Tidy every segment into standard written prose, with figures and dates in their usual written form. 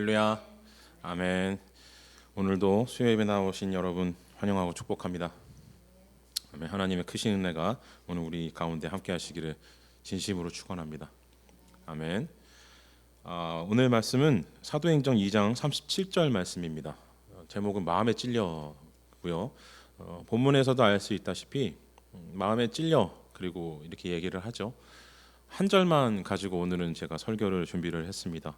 할렐루야. 아멘. 오늘도 수요예배 나오신 여러분 환영하고 축복합니다. 아멘. 하나님의 크신 은혜가 오늘 우리 가운데 함께 하시기를 진심으로 축원합니다. 아멘. 오늘 말씀은 사도행전 2장 37절 말씀입니다. 제목은 마음에 찔려고요. 본문에서도 알 수 있다시피 마음에 찔려 그리고 이렇게 얘기를 하죠. 한 절만 가지고 오늘은 제가 설교를 준비를 했습니다.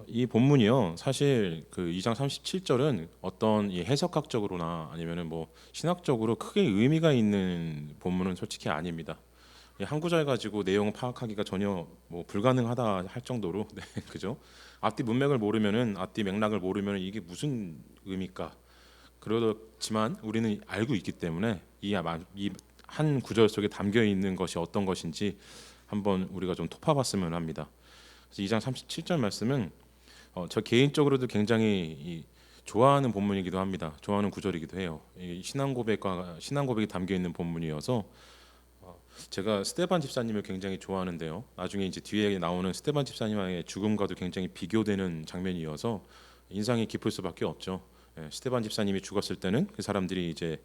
이 본문이요, 사실 그 2장 37절은 어떤 이 해석학적으로나 아니면은 뭐 신학적으로 크게 의미가 있는 본문은 솔직히 아닙니다. 한 구절 가지고 내용을 파악하기가 전혀 뭐 불가능하다 할 정도로 네, 그죠? 앞뒤 문맥을 모르면은 앞뒤 맥락을 모르면은 이게 무슨 의미일까? 그렇지만 우리는 알고 있기 때문에 이 한 구절 속에 담겨 있는 것이 어떤 것인지 한번 우리가 좀 토파봤으면 합니다. 그래서 2장 37절 말씀은 저 개인적으로도 굉장히 좋아하는 본문이기도 합니다. 좋아하는 구절이기도 해요. 신앙 고백이 담겨 있는 본문이어서 제가 스데반 집사님을 굉장히 좋아하는데요. 나중에 이제 뒤에 나오는 스데반 집사님의 죽음과도 굉장히 비교되는 장면이어서 인상이 깊을 수밖에 없죠. 스데반 집사님이 죽었을 때는 그 사람들이 이제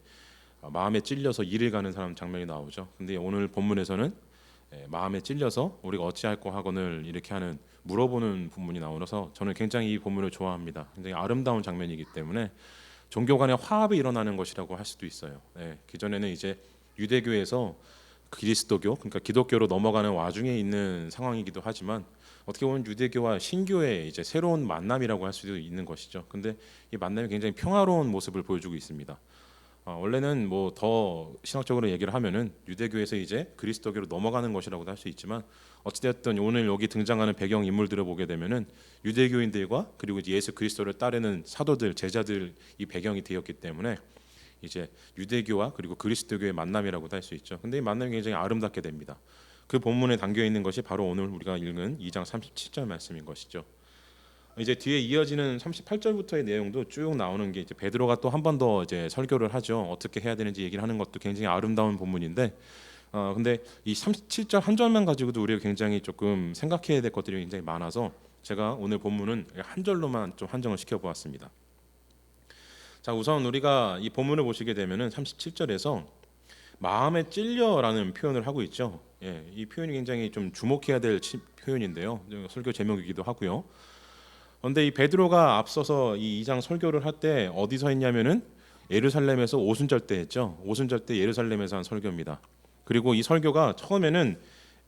마음에 찔려서 이를 가는 사람 장면이 나오죠. 근데 오늘 본문에서는 마음에 찔려서 우리가 어찌할꼬 하거늘 이렇게 하는 물어보는 본문이 나오면서 저는 굉장히 이 본문을 좋아합니다. 굉장히 아름다운 장면이기 때문에 종교 간의 화합이 일어나는 것이라고 할 수도 있어요. 기존에는 이제 유대교에서 그리스도교, 그러니까 기독교로 넘어가는 와중에 있는 상황이기도 하지만 어떻게 보면 유대교와 신교의 이제 새로운 만남이라고 할 수도 있는 것이죠. 근데 이 만남이 굉장히 평화로운 모습을 보여주고 있습니다. 원래는 뭐 더 신학적으로 얘기를 하면은 유대교에서 이제 그리스도교로 넘어가는 것이라고도 할 수 있지만 어찌되었든 오늘 여기 등장하는 배경 인물들을 보게 되면은 유대교인들과 그리고 이제 예수 그리스도를 따르는 사도들, 제자들 이 배경이 되었기 때문에 이제 유대교와 그리고 그리스도교의 만남이라고도 할 수 있죠. 근데 이 만남이 굉장히 아름답게 됩니다. 그 본문에 담겨 있는 것이 바로 오늘 우리가 읽은 2장 37절 말씀인 것이죠. 이제 뒤에 이어지는 38절부터의 내용도 쭉 나오는 게 이제 베드로가 또 한 번 더 이제 설교를 하죠. 어떻게 해야 되는지 얘기를 하는 것도 굉장히 아름다운 본문인데, 근데 이 37절 한 절만 가지고도 우리가 굉장히 조금 생각해야 될 것들이 굉장히 많아서 제가 오늘 본문은 한 절로만 좀 한정을 시켜보았습니다. 자, 우선 우리가 이 본문을 보시게 되면은 37절에서 마음에 찔려라는 표현을 하고 있죠. 이 표현이 굉장히 좀 주목해야 될 표현인데요. 설교 제목이기도 하고요. 그런데 이 베드로가 앞서서 이 2장 설교를 할 때 어디서 했냐면은 예루살렘에서 오순절 때 했죠. 오순절 때 예루살렘에서 한 설교입니다. 그리고 이 설교가 처음에는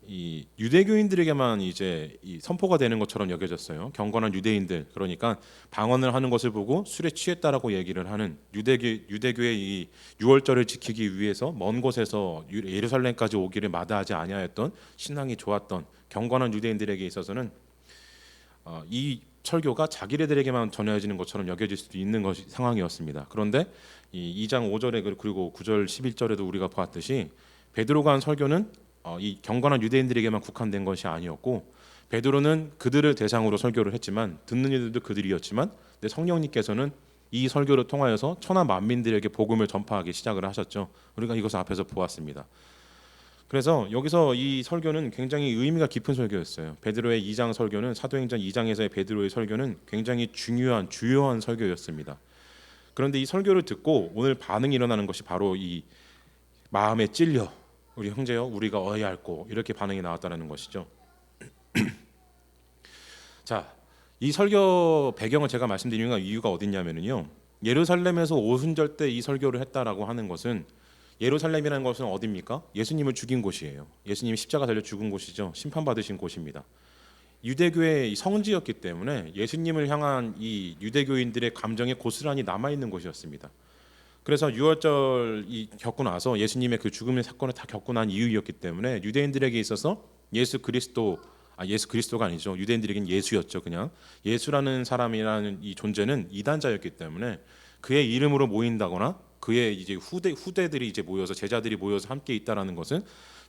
이 유대교인들에게만 이제 이 선포가 되는 것처럼 여겨졌어요. 경건한 유대인들, 그러니까 방언을 하는 것을 보고 술에 취했다라고 얘기를 하는 유대교의 이 유월절을 지키기 위해서 먼 곳에서 예루살렘까지 오기를 마다하지 아니하였던 신앙이 좋았던 경건한 유대인들에게 있어서는 이 설교가 자기네들에게만 전해지는 것처럼 여겨질 수도 있는 것이 상황이었습니다. 그런데 이 2장 5절에 그리고 9절 11절에도 우리가 보았듯이 베드로가 한 설교는 이 경건한 유대인들에게만 국한된 것이 아니었고 베드로는 그들을 대상으로 설교를 했지만 듣는 이들도 그들이었지만 성령님께서는 이 설교를 통하여서 천하 만민들에게 복음을 전파하기 시작을 하셨죠. 우리가 이것을 앞에서 보았습니다. 그래서 여기서 이 설교는 굉장히 의미가 깊은 설교였어요. 베드로의 2장 설교는 사도행전 2장에서의 베드로의 설교는 굉장히 주요한 설교였습니다. 그런데 이 설교를 듣고 오늘 반응이 일어나는 것이 바로 이 마음에 찔려 우리 형제여 우리가 어이할꼬 이렇게 반응이 나왔다는 것이죠. 자, 이 설교 배경을 제가 말씀드리는 이유가 어딨냐면요. 예루살렘에서 오순절 때 이 설교를 했다라고 하는 것은 예루살렘이라는 것은 어디입니까? 예수님을 죽인 곳이에요. 예수님이 십자가 달려 죽은 곳이죠. 심판받으신 곳입니다. 유대교의 성지였기 때문에 예수님을 향한 이 유대교인들의 감정이 고스란히 남아있는 곳이었습니다. 그래서 유월절이 겪고 나서 예수님의 그 죽음의 사건을 다 겪고 난 이유였기 때문에 유대인들에게 있어서 예수 그리스도가 아니죠. 유대인들에게는 예수였죠. 그냥 예수라는 사람이라는 이 존재는 이단자였기 때문에 그의 이름으로 모인다거나 그의 이제 후대들이 이제 모여서 제자들이 모여서 함께 있다라는 것은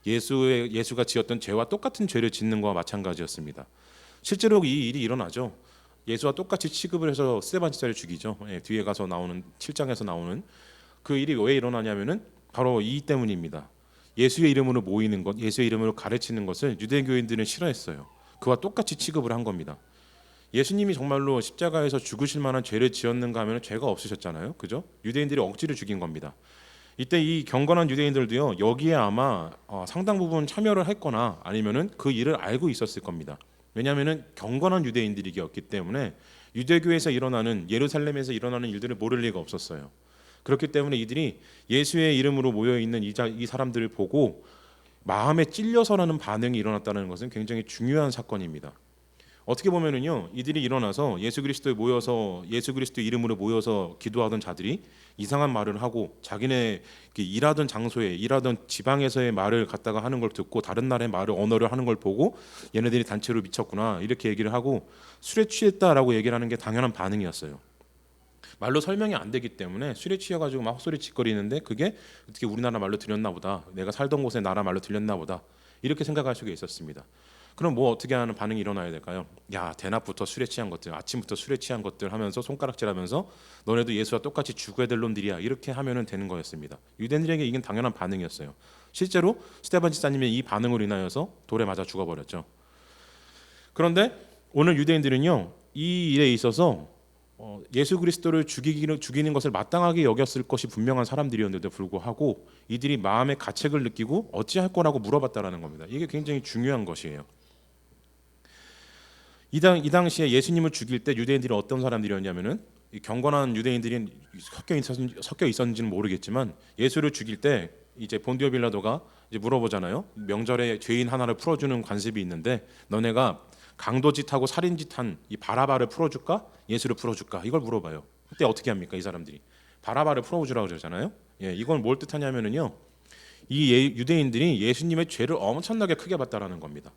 예수가 지었던 죄와 똑같은 죄를 짓는 것과 마찬가지였습니다. 실제로 이 일이 일어나죠. 예수와 똑같이 취급을 해서 스데반 집사를 죽이죠. 뒤에 가서 나오는 7장에서 나오는 그 일이 왜 일어나냐면은 바로 이 때문입니다. 예수의 이름으로 모이는 것, 예수의 이름으로 가르치는 것을 유대교인들은 싫어했어요. 그와 똑같이 취급을 한 겁니다. 예수님이 정말로 십자가에서 죽으실 만한 죄를 지었는가 하면 죄가 없으셨잖아요. 그죠? 유대인들이 억지로 죽인 겁니다. 이때 이 경건한 유대인들도요, 여기에 아마 상당 부분 참여를 했거나 아니면은 그 일을 알고 있었을 겁니다. 왜냐하면은 경건한 유대인들이었기 때문에 유대교에서 일어나는, 예루살렘에서 일어나는 일들을 모를 리가 없었어요. 그렇기 때문에 이들이 예수의 이름으로 모여 있는 이 사람들을 보고 마음에 찔려서라는 반응이 일어났다는 것은 굉장히 중요한 사건입니다. 어떻게 보면은요, 이들이 일어나서 예수 그리스도 이름으로 모여서 기도하던 자들이 이상한 말을 하고 자기네 일하던 장소에, 일하던 지방에서의 말을 갖다가 하는 걸 듣고 다른 나라의 언어를 하는 걸 보고 얘네들이 단체로 미쳤구나 이렇게 얘기를 하고 술에 취했다라고 얘기를 하는 게 당연한 반응이었어요. 말로 설명이 안 되기 때문에 술에 취해가지고 막 헛소리 짓거리는데 그게 어떻게 우리나라 말로 들렸나 보다, 내가 살던 곳의 나라 말로 들렸나 보다 이렇게 생각할 수가 있었습니다. 그럼 뭐 어떻게 하는 반응이 일어나야 될까요? 야, 대낮부터 술에 취한 것들, 아침부터 술에 취한 것들 하면서 손가락질하면서 너네도 예수와 똑같이 죽어야 될 놈들이야 이렇게 하면은 되는 거였습니다. 유대인들에게 이건 당연한 반응이었어요. 실제로 스데반 집사님의 이 반응으로 인하여서 돌에 맞아 죽어버렸죠. 그런데 오늘 유대인들은요, 이 일에 있어서 예수 그리스도를 죽이는 것을 마땅하게 여겼을 것이 분명한 사람들이었는데도 불구하고 이들이 마음의 가책을 느끼고 어찌할 거라고 물어봤다라는 겁니다. 이게 굉장히 중요한 것이에요. 이 당시에 예수님을 죽일 때 유대인들이 어떤 사람들이었냐면은, 경건한 유대인들이 섞여 있었는지는 모르겠지만 예수를 죽일 때 이제 본디오 빌라도가 이제 물어보잖아요. 명절에 죄인 하나를 풀어주는 관습이 있는데 너네가 강도짓하고 살인짓한 이 바라바를 풀어줄까? 예수를 풀어줄까? 이걸 물어봐요. 그때 어떻게 합니까? 이 사람들이 바라바를 풀어주라고 그러잖아요. 이건 뭘 뜻하냐면은요, 유대인들이 예수님의 죄를 엄청나게 크게 봤다라는 겁니다.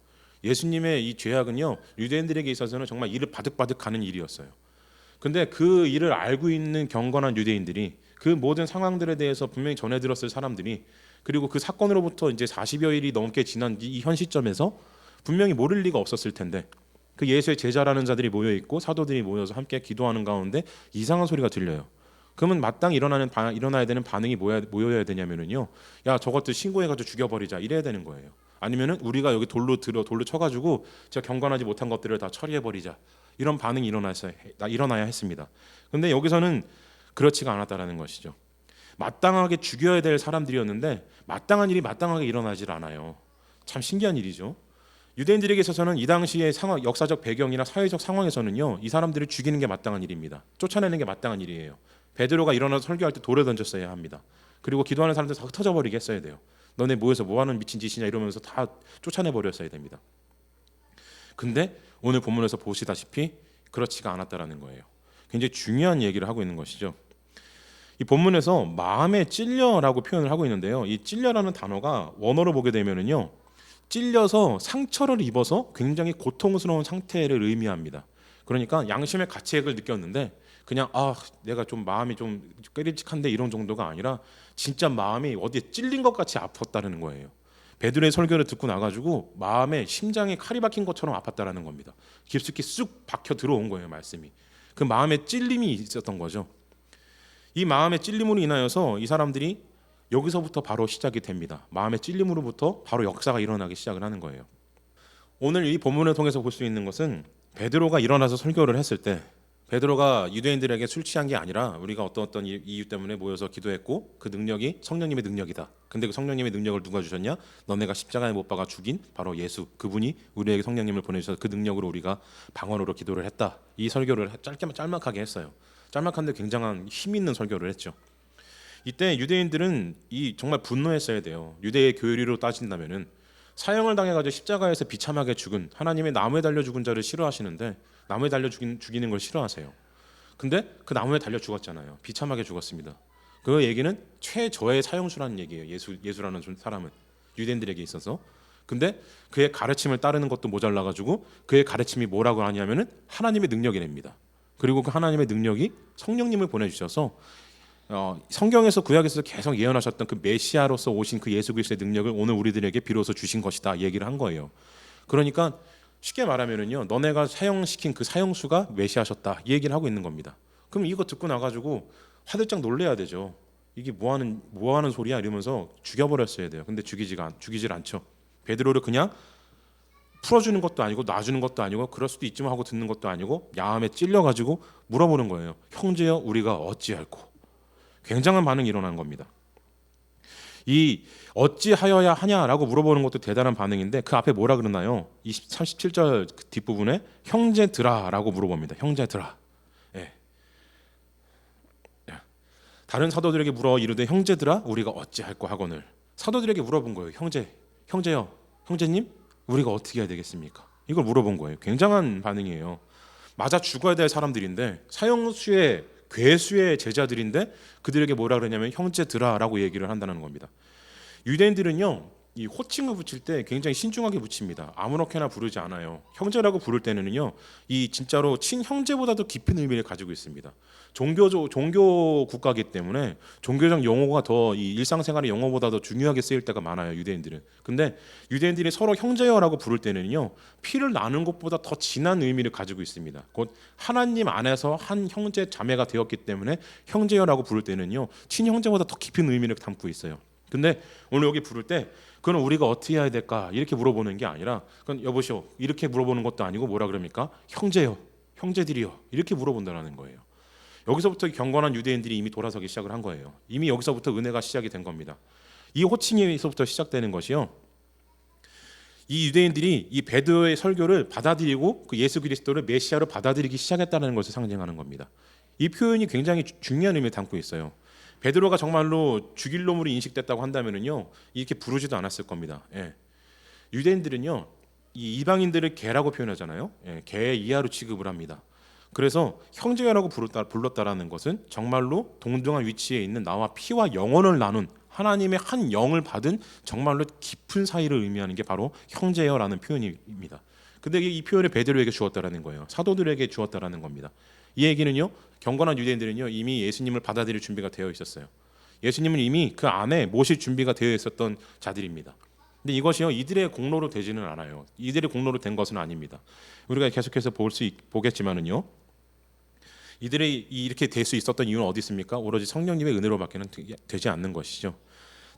예수님의 이 죄악은요, 유대인들에게 있어서는 정말 이를 바득바득하는 일이었어요. 근데 그 일을 알고 있는 경건한 유대인들이, 그 모든 상황들에 대해서 분명히 전해 들었을 사람들이, 그리고 그 사건으로부터 이제 40여 일이 넘게 지난 이 현 시점에서 분명히 모를 리가 없었을 텐데, 그 예수의 제자라는 자들이 모여 있고 사도들이 모여서 함께 기도하는 가운데 이상한 소리가 들려요. 그러면 마땅히 일어나야 되는 반응이 뭐여야 되냐면은요, 야, 저것들 신고해가지고 죽여버리자 이래야 되는 거예요. 아니면은 우리가 여기 돌로 쳐가지고 제가 경건하지 못한 것들을 다 처리해버리자, 이런 반응이 일어나야 했습니다. 근데 여기서는 그렇지가 않았다라는 것이죠. 마땅하게 죽여야 될 사람들이었는데 마땅한 일이 마땅하게 일어나질 않아요. 참 신기한 일이죠. 유대인들에게 있어서는 이 당시의 역사적 배경이나 사회적 상황에서는요, 이 사람들을 죽이는 게 마땅한 일입니다. 쫓아내는 게 마땅한 일이에요. 베드로가 일어나서 설교할 때 돌을 던졌어야 합니다. 그리고 기도하는 사람들 다 흩어져버리게 했어야 돼요. 너네 모여서 뭐하는 미친 짓이냐 이러면서 다 쫓아내버렸어야 됩니다. 근데 오늘 본문에서 보시다시피 그렇지가 않았다라는 거예요. 굉장히 중요한 얘기를 하고 있는 것이죠. 이 본문에서 마음에 찔려라고 표현을 하고 있는데요, 이 찔려라는 단어가 원어로 보게 되면은요, 찔려서 상처를 입어서 굉장히 고통스러운 상태를 의미합니다. 그러니까 양심의 가책을 느꼈는데 그냥 내가 좀 마음이 좀 꾀림칙한데 이런 정도가 아니라 진짜 마음이 어디에 찔린 것 같이 아팠다는 거예요. 베드로의 설교를 듣고 나가지고 마음에 심장에 칼이 박힌 것처럼 아팠다라는 겁니다. 깊숙이 쑥 박혀 들어온 거예요, 말씀이. 그 마음에 찔림이 있었던 거죠. 이 마음의 찔림으로 인하여서 이 사람들이 여기서부터 바로 시작이 됩니다. 마음의 찔림으로부터 바로 역사가 일어나기 시작을 하는 거예요. 오늘 이 본문을 통해서 볼 수 있는 것은, 베드로가 일어나서 설교를 했을 때 베드로가 유대인들에게 술 취한 게 아니라 우리가 어떤 이유 때문에 모여서 기도했고 그 능력이 성령님의 능력이다. 근데 그 성령님의 능력을 누가 주셨냐? 너네가 십자가에 못 박아 죽인 바로 예수, 그분이 우리에게 성령님을 보내주셔서 그 능력으로 우리가 방언으로 기도를 했다. 이 설교를 짤막하게 했어요. 짤막한데 굉장한 힘 있는 설교를 했죠. 이때 유대인들은 정말 분노했어야 돼요. 유대의 교리로 따진다면은 사형을 당해가지고 십자가에서 비참하게 죽은, 하나님의 나무에 달려 죽은 자를 싫어하시는데 나무에 달려 죽이는 걸 싫어하세요. 근데 그 나무에 달려 죽었잖아요. 비참하게 죽었습니다. 그 얘기는 최저의 사형수라는 얘기예요. 예수라는 사람은 유대인들에게 있어서. 근데 그의 가르침을 따르는 것도 모자라가지고 그의 가르침이 뭐라고 하냐면은 하나님의 능력이랍니다. 그리고 그 하나님의 능력이 성령님을 보내주셔서 성경에서 구약에서 계속 예언하셨던 그 메시아로서 오신 그 예수 그리스도의 능력을 오늘 우리들에게 비로소 주신 것이다 얘기를 한 거예요. 그러니까 쉽게 말하면은요, 너네가 사형시킨 그 사형수가 메시아셨다 이 얘기를 하고 있는 겁니다. 그럼 이거 듣고 나가지고 화들짝 놀래야 되죠. 이게 뭐하는 소리야 이러면서 죽여버렸어야 돼요. 근데 죽이질 않죠. 베드로를 그냥 풀어주는 것도 아니고 놔주는 것도 아니고 그럴 수도 있지만 하고 듣는 것도 아니고 야함에 찔려가지고 물어보는 거예요. 형제여 우리가 어찌할꼬. 굉장한 반응이 일어난 겁니다. 이 어찌하여야 하냐라고 물어보는 것도 대단한 반응인데 그 앞에 뭐라 그러나요? 37절 그 뒷부분에 형제들아라고 물어봅니다. 형제들아. 예. 다른 사도들에게 물어 이르되 형제들아 우리가 어찌할꼬 하거늘. 사도들에게 물어본 거예요. 형제요, 형제님 우리가 어떻게 해야 되겠습니까? 이걸 물어본 거예요. 굉장한 반응이에요. 맞아 죽어야 될 사람들인데 사형수의 괴수의 제자들인데 그들에게 뭐라 그러냐면 형제들아라고 얘기를 한다는 겁니다. 유대인들은요 이 호칭을 붙일 때 굉장히 신중하게 붙입니다. 아무렇게나 부르지 않아요. 형제라고 부를 때는요 이 진짜로 친형제보다도 깊은 의미를 가지고 있습니다. 종교 국가이기 때문에 종교적 용어가 더 이 일상생활의 용어보다 더 중요하게 쓰일 때가 많아요. 유대인들은. 근데 유대인들이 서로 형제여라고 부를 때는요 피를 나눈 것보다 더 진한 의미를 가지고 있습니다. 곧 하나님 안에서 한 형제 자매가 되었기 때문에 형제여라고 부를 때는요 친형제보다 더 깊은 의미를 담고 있어요. 근데 오늘 여기 부를 때 그건 우리가 어떻게 해야 될까 이렇게 물어보는 게 아니라 그건 여보시오 이렇게 물어보는 것도 아니고 뭐라 그럽니까? 형제요, 형제들이요 이렇게 물어본다는 거예요. 여기서부터 경건한 유대인들이 이미 돌아서기 시작을 한 거예요. 이미 여기서부터 은혜가 시작이 된 겁니다. 이 호칭에서부터 시작되는 것이요. 이 유대인들이 이 베드로의 설교를 받아들이고 그 예수 그리스도를 메시아로 받아들이기 시작했다는 것을 상징하는 겁니다. 이 표현이 굉장히 중요한 의미를 담고 있어요. 베드로가 정말로 죽일 놈으로 인식됐다고 한다면은요 이렇게 부르지도 않았을 겁니다. 예. 유대인들은요 이 이방인들을 개라고 표현하잖아요. 예, 개의 이하로 취급을 합니다. 그래서 형제라고 불렀다라는 것은 정말로 동등한 위치에 있는 나와 피와 영혼을 나눈 하나님의 한 영을 받은 정말로 깊은 사이를 의미하는 게 바로 형제여라는 표현입니다. 근데 이 표현을 베드로에게 주었다라는 거예요. 사도들에게 주었다라는 겁니다. 이 얘기는요 경건한 유대인들은요 이미 예수님을 받아들일 준비가 되어 있었어요. 예수님은 이미 그 안에 모실 준비가 되어 있었던 자들입니다. 근데 이것이요 이들의 공로로 되지는 않아요. 이들의 공로로 된 것은 아닙니다. 우리가 계속해서 보겠지만은요 이들이 이렇게 될 수 있었던 이유는 어디 있습니까? 오로지 성령님의 은혜로밖에는 되지 않는 것이죠.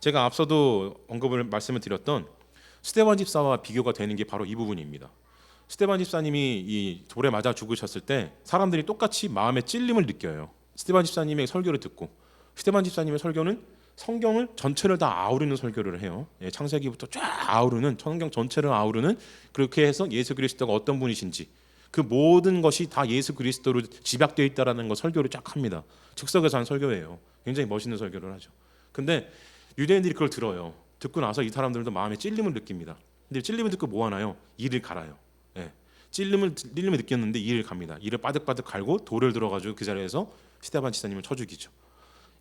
제가 앞서도 말씀을 드렸던 스데반 집사와 비교가 되는 게 바로 이 부분입니다. 스데반 집사님이 이 돌에 맞아 죽으셨을 때 사람들이 똑같이 마음의 찔림을 느껴요. 스데반 집사님의 설교를 듣고 스데반 집사님의 설교는 성경을 전체를 다 아우르는 설교를 해요. 창세기부터 쫙 아우르는 성경 전체를 아우르는 그렇게 해서 예수 그리스도가 어떤 분이신지 그 모든 것이 다 예수 그리스도로 집약되어 있다라는 거 설교를 쫙 합니다. 즉석에서 한 설교예요. 굉장히 멋있는 설교를 하죠. 근데 유대인들이 그걸 들어요. 듣고 나서 이 사람들도 마음에 찔림을 느낍니다. 근데 찔림을 듣고 뭐 하나요? 이를 갈아요. 예. 찔림을 느꼈는데 이를 갑니다. 이를 빠득빠득 갈고 돌을 들어가지고 그 자리에서 스데반 집사님을 쳐 죽이죠.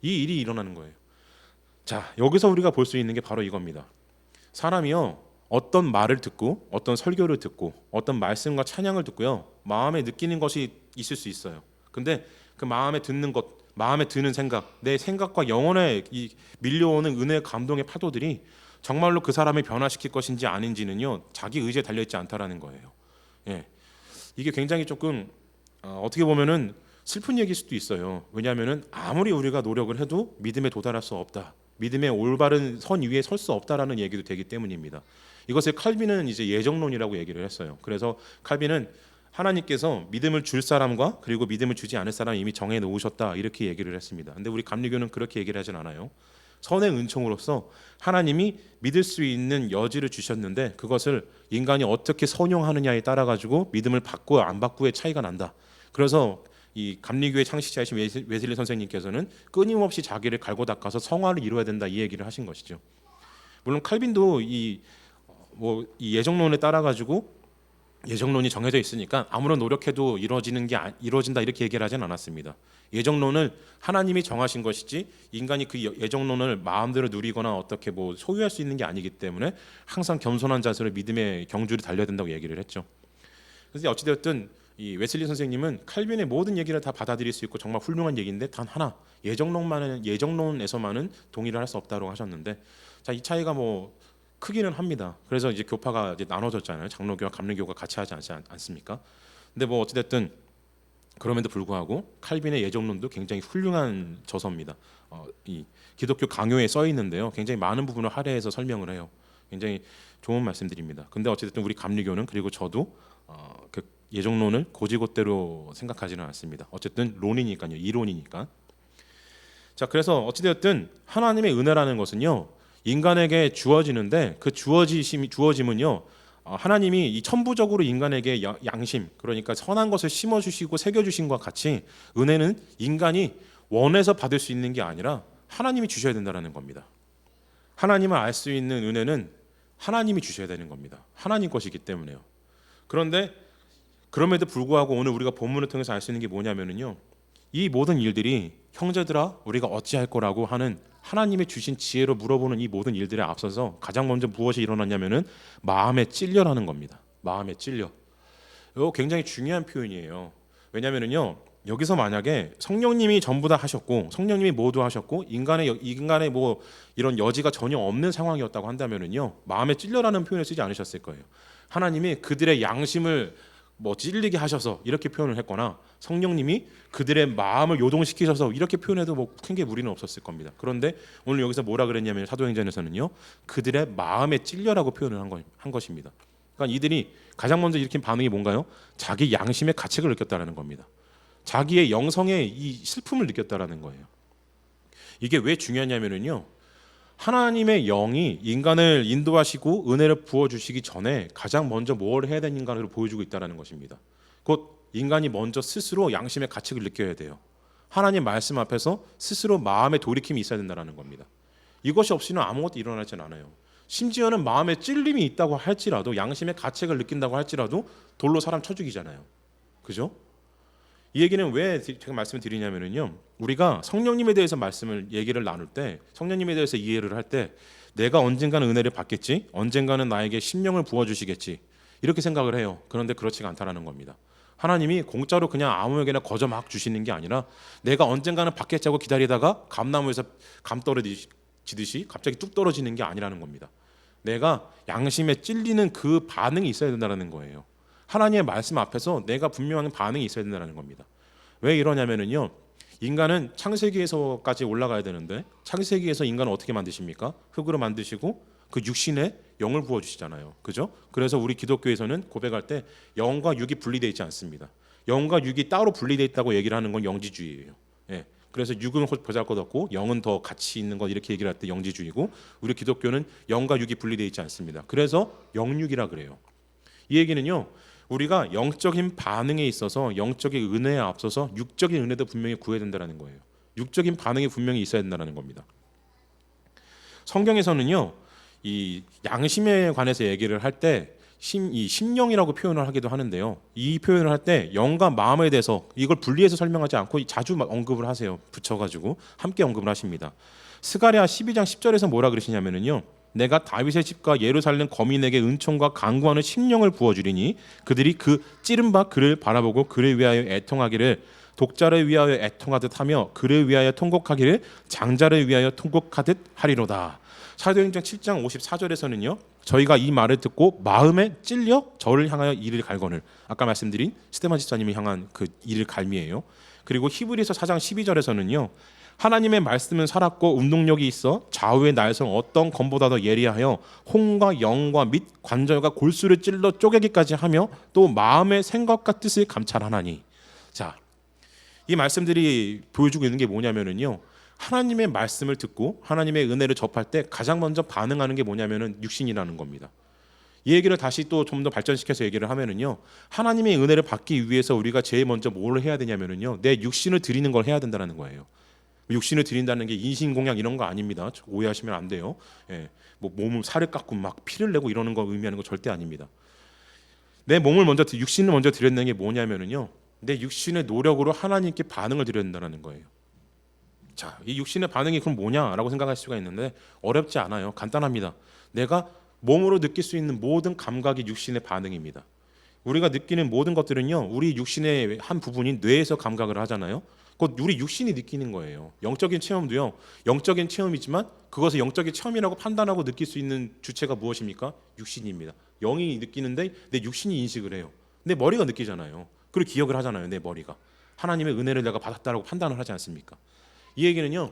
이 일이 일어나는 거예요. 자, 여기서 우리가 볼 수 있는 게 바로 이겁니다. 사람이요 어떤 말을 듣고 어떤 설교를 듣고 어떤 말씀과 찬양을 듣고요 마음에 느끼는 것이 있을 수 있어요. 근데 그 마음에 듣는 것, 마음에 드는 생각, 내 생각과 영혼에 이 밀려오는 은혜의 감동의 파도들이 정말로 그 사람을 변화시킬 것인지 아닌지는요 자기 의지에 달려있지 않다라는 거예요. 예. 이게 굉장히 조금 어떻게 보면은 슬픈 얘기일 수도 있어요. 왜냐하면은 아무리 우리가 노력을 해도 믿음에 도달할 수 없다. 믿음의 올바른 선 위에 설 수 없다라는 얘기도 되기 때문입니다. 이것을 칼빈은 이제 예정론이라고 얘기를 했어요. 그래서 칼빈은 하나님께서 믿음을 줄 사람과 그리고 믿음을 주지 않을 사람 이미 정해 놓으셨다 이렇게 얘기를 했습니다. 근데 우리 감리교는 그렇게 얘기를 하진 않아요. 선의 은총으로서 하나님이 믿을 수 있는 여지를 주셨는데 그것을 인간이 어떻게 선용하느냐에 따라 가지고 믿음을 받고 안 받고의 차이가 난다. 그래서 이 감리교의 창시자이신 웨슬리 선생님께서는 끊임없이 자기를 갈고 닦아서 성화를 이루어야 된다 이 얘기를 하신 것이죠. 물론 칼빈도 이 예정론에 따라 가지고 예정론이 정해져 있으니까 아무런 노력해도 이루어진다 이렇게 얘기를 하진 않았습니다. 예정론을 하나님이 정하신 것이지 인간이 그 예정론을 마음대로 누리거나 어떻게 소유할 수 있는 게 아니기 때문에 항상 겸손한 자세로 믿음의 경주를 달려야 된다고 얘기를 했죠. 그래서 어찌되었든 이 웨슬리 선생님은 칼빈의 모든 얘기를 다 받아들일 수 있고 정말 훌륭한 얘기인데 단 하나 예정론에서만은 동의를 할 수 없다고 하셨는데 자, 이 차이가 크기는 합니다. 그래서 이제 교파가 이제 나눠졌잖아요. 장로교와 감리교가 같이 하지 않습니까? 근데 어찌됐든 그럼에도 불구하고 칼빈의 예정론도 굉장히 훌륭한 저서입니다. 이 기독교 강요에 써 있는데요. 굉장히 많은 부분을 할애해서 설명을 해요. 굉장히 좋은 말씀드립니다. 근데 어쨌든 우리 감리교는 그리고 저도 그 예정론을 고지고대로 생각하지는 않습니다. 어쨌든 론이니까요, 이론이니까. 자, 그래서 어찌되었든 하나님의 은혜라는 것은요 인간에게 주어지는데 그 주어짐은요 하나님이 이 천부적으로 인간에게 양심, 그러니까 선한 것을 심어주시고 새겨주신 것과 같이 은혜는 인간이 원해서 받을 수 있는 게 아니라 하나님이 주셔야 된다는 겁니다. 하나님을 알 수 있는 은혜는 하나님이 주셔야 되는 겁니다. 하나님 것이기 때문에요. 그런데 그럼에도 불구하고 오늘 우리가 본문을 통해서 알 수 있는 게 뭐냐면요, 이 모든 일들이 형제들아 우리가 어찌할 거라고 하는 하나님의 주신 지혜로 물어보는 이 모든 일들에 앞서서 가장 먼저 무엇이 일어났냐면은 마음에 찔려라는 겁니다. 마음에 찔려. 이거 굉장히 중요한 표현이에요. 왜냐면은요 여기서 만약에 성령님이 전부 다 하셨고 성령님이 모두 하셨고 인간의 뭐 이런 여지가 전혀 없는 상황이었다고 한다면은요 마음에 찔려라는 표현을 쓰지 않으셨을 거예요. 하나님이 그들의 양심을 뭐 찔리게 하셔서 이렇게 표현을 했거나 성령님이 그들의 마음을 요동시키셔서 이렇게 표현해도 뭐 큰 게 무리는 없었을 겁니다. 그런데 오늘 여기서 뭐라 그랬냐면 사도행전에서는요 그들의 마음에 찔려라고 표현을 한 것입니다. 그러니까 이들이 가장 먼저 일으킨 반응이 뭔가요? 자기 양심의 가책을 느꼈다라는 겁니다. 자기의 영성의 이 슬픔을 느꼈다라는 거예요. 이게 왜 중요하냐면요 하나님의 영이 인간을 인도하시고 은혜를 부어주시기 전에 가장 먼저 뭘 해야 되는 인간으로 보여주고 있다는 것입니다. 곧 인간이 먼저 스스로 양심의 가책을 느껴야 돼요. 하나님 말씀 앞에서 스스로 마음의 돌이킴이 있어야 된다는 겁니다. 이것이 없이는 아무것도 일어나진 않아요. 심지어는 마음에 찔림이 있다고 할지라도 양심의 가책을 느낀다고 할지라도 돌로 사람 쳐 죽이잖아요. 그죠? 이 얘기는 왜 제가 말씀을 드리냐면요 우리가 성령님에 대해서 얘기를 나눌 때 성령님에 대해서 이해를 할 때 내가 언젠가는 은혜를 받겠지, 언젠가는 나에게 심령을 부어주시겠지 이렇게 생각을 해요. 그런데 그렇지가 않다라는 겁니다. 하나님이 공짜로 그냥 아무에게나 거저 막 주시는 게 아니라 내가 언젠가는 받겠지 하고 기다리다가 감나무에서 감 떨어지듯이 갑자기 뚝 떨어지는 게 아니라는 겁니다. 내가 양심에 찔리는 그 반응이 있어야 된다는 거예요. 하나님의 말씀 앞에서 내가 분명한 반응이 있어야 된다는 겁니다. 왜 이러냐면요 인간은 창세기에서까지 올라가야 되는데 창세기에서 인간을 어떻게 만드십니까? 흙으로 만드시고 그 육신에 영을 부어주시잖아요. 그죠? 그래서 우리 기독교에서는 고백할 때 영과 육이 분리되어 있지 않습니다. 영과 육이 따로 분리되어 있다고 얘기를 하는 건 영지주의예요. 예. 그래서 육은 보잘것없고 영은 더 가치 있는 것 이렇게 얘기를 할 때 영지주의고, 우리 기독교는 영과 육이 분리되어 있지 않습니다. 그래서 영육이라 그래요. 이 얘기는요 우리가 영적인 반응에 있어서 영적인 은혜에 앞서서 육적인 은혜도 분명히 구해야 된다는 거예요. 육적인 반응이 분명히 있어야 된다는 겁니다. 성경에서는요 이 양심에 관해서 얘기를 할 때 이 심령이라고 표현을 하기도 하는데요, 이 표현을 할 때 영과 마음에 대해서 이걸 분리해서 설명하지 않고 자주 언급을 하세요. 붙여가지고 함께 언급을 하십니다. 스가랴 12장 10절에서 뭐라 그러시냐면요 내가 다윗의 집과 예루살렘 거민에게 은총과 강구하는 심령을 부어주리니 그들이 그 찌른 바 그를 바라보고 그를 위하여 애통하기를 독자를 위하여 애통하듯 하며 그를 위하여 통곡하기를 장자를 위하여 통곡하듯 하리로다. 사도행전 7장 54절에서는요 저희가 이 말을 듣고 마음에 찔려 저를 향하여 이를 갈거늘, 아까 말씀드린 스데반 집사님이 향한 그 이를 갈미예요. 그리고 히브리서 4장 12절에서는요 하나님의 말씀은 살았고 운동력이 있어 좌우의 날성 어떤 검보다 더 예리하여 홍과 영과 및 관절과 골수를 찔러 쪼개기까지 하며 또 마음의 생각과 뜻을 감찰하나니. 자, 이 말씀들이 보여주고 있는 게 뭐냐면요 하나님의 말씀을 듣고 하나님의 은혜를 접할 때 가장 먼저 반응하는 게 뭐냐면은 육신이라는 겁니다. 이 얘기를 다시 또 좀 더 발전시켜서 얘기를 하면은요 하나님의 은혜를 받기 위해서 우리가 제일 먼저 뭘 해야 되냐면은요 내 육신을 드리는 걸 해야 된다는 거예요. 육신을 드린다는 게 인신공양 이런 거 아닙니다. 오해하시면 안 돼요. 예, 뭐 몸을 살을 깎고 막 피를 내고 이러는 거 의미하는 거 절대 아닙니다. 내 몸을 먼저 육신을 먼저 드렸는 게 뭐냐면은요 내 육신의 노력으로 하나님께 반응을 드려야 된다는 거예요. 자, 이 육신의 반응이 그럼 뭐냐라고 생각할 수가 있는데 어렵지 않아요. 간단합니다. 내가 몸으로 느낄 수 있는 모든 감각이 육신의 반응입니다. 우리가 느끼는 모든 것들은요 우리 육신의 한 부분인 뇌에서 감각을 하잖아요. 곧 우리 육신이 느끼는 거예요. 영적인 체험도요 영적인 체험이지만 그것을 영적인 체험이라고 판단하고 느낄 수 있는 주체가 무엇입니까? 육신입니다. 영이 느끼는데 내 육신이 인식을 해요. 내 머리가 느끼잖아요. 그리고 기억을 하잖아요. 내 머리가 하나님의 은혜를 내가 받았다라고 판단을 하지 않습니까? 이 얘기는요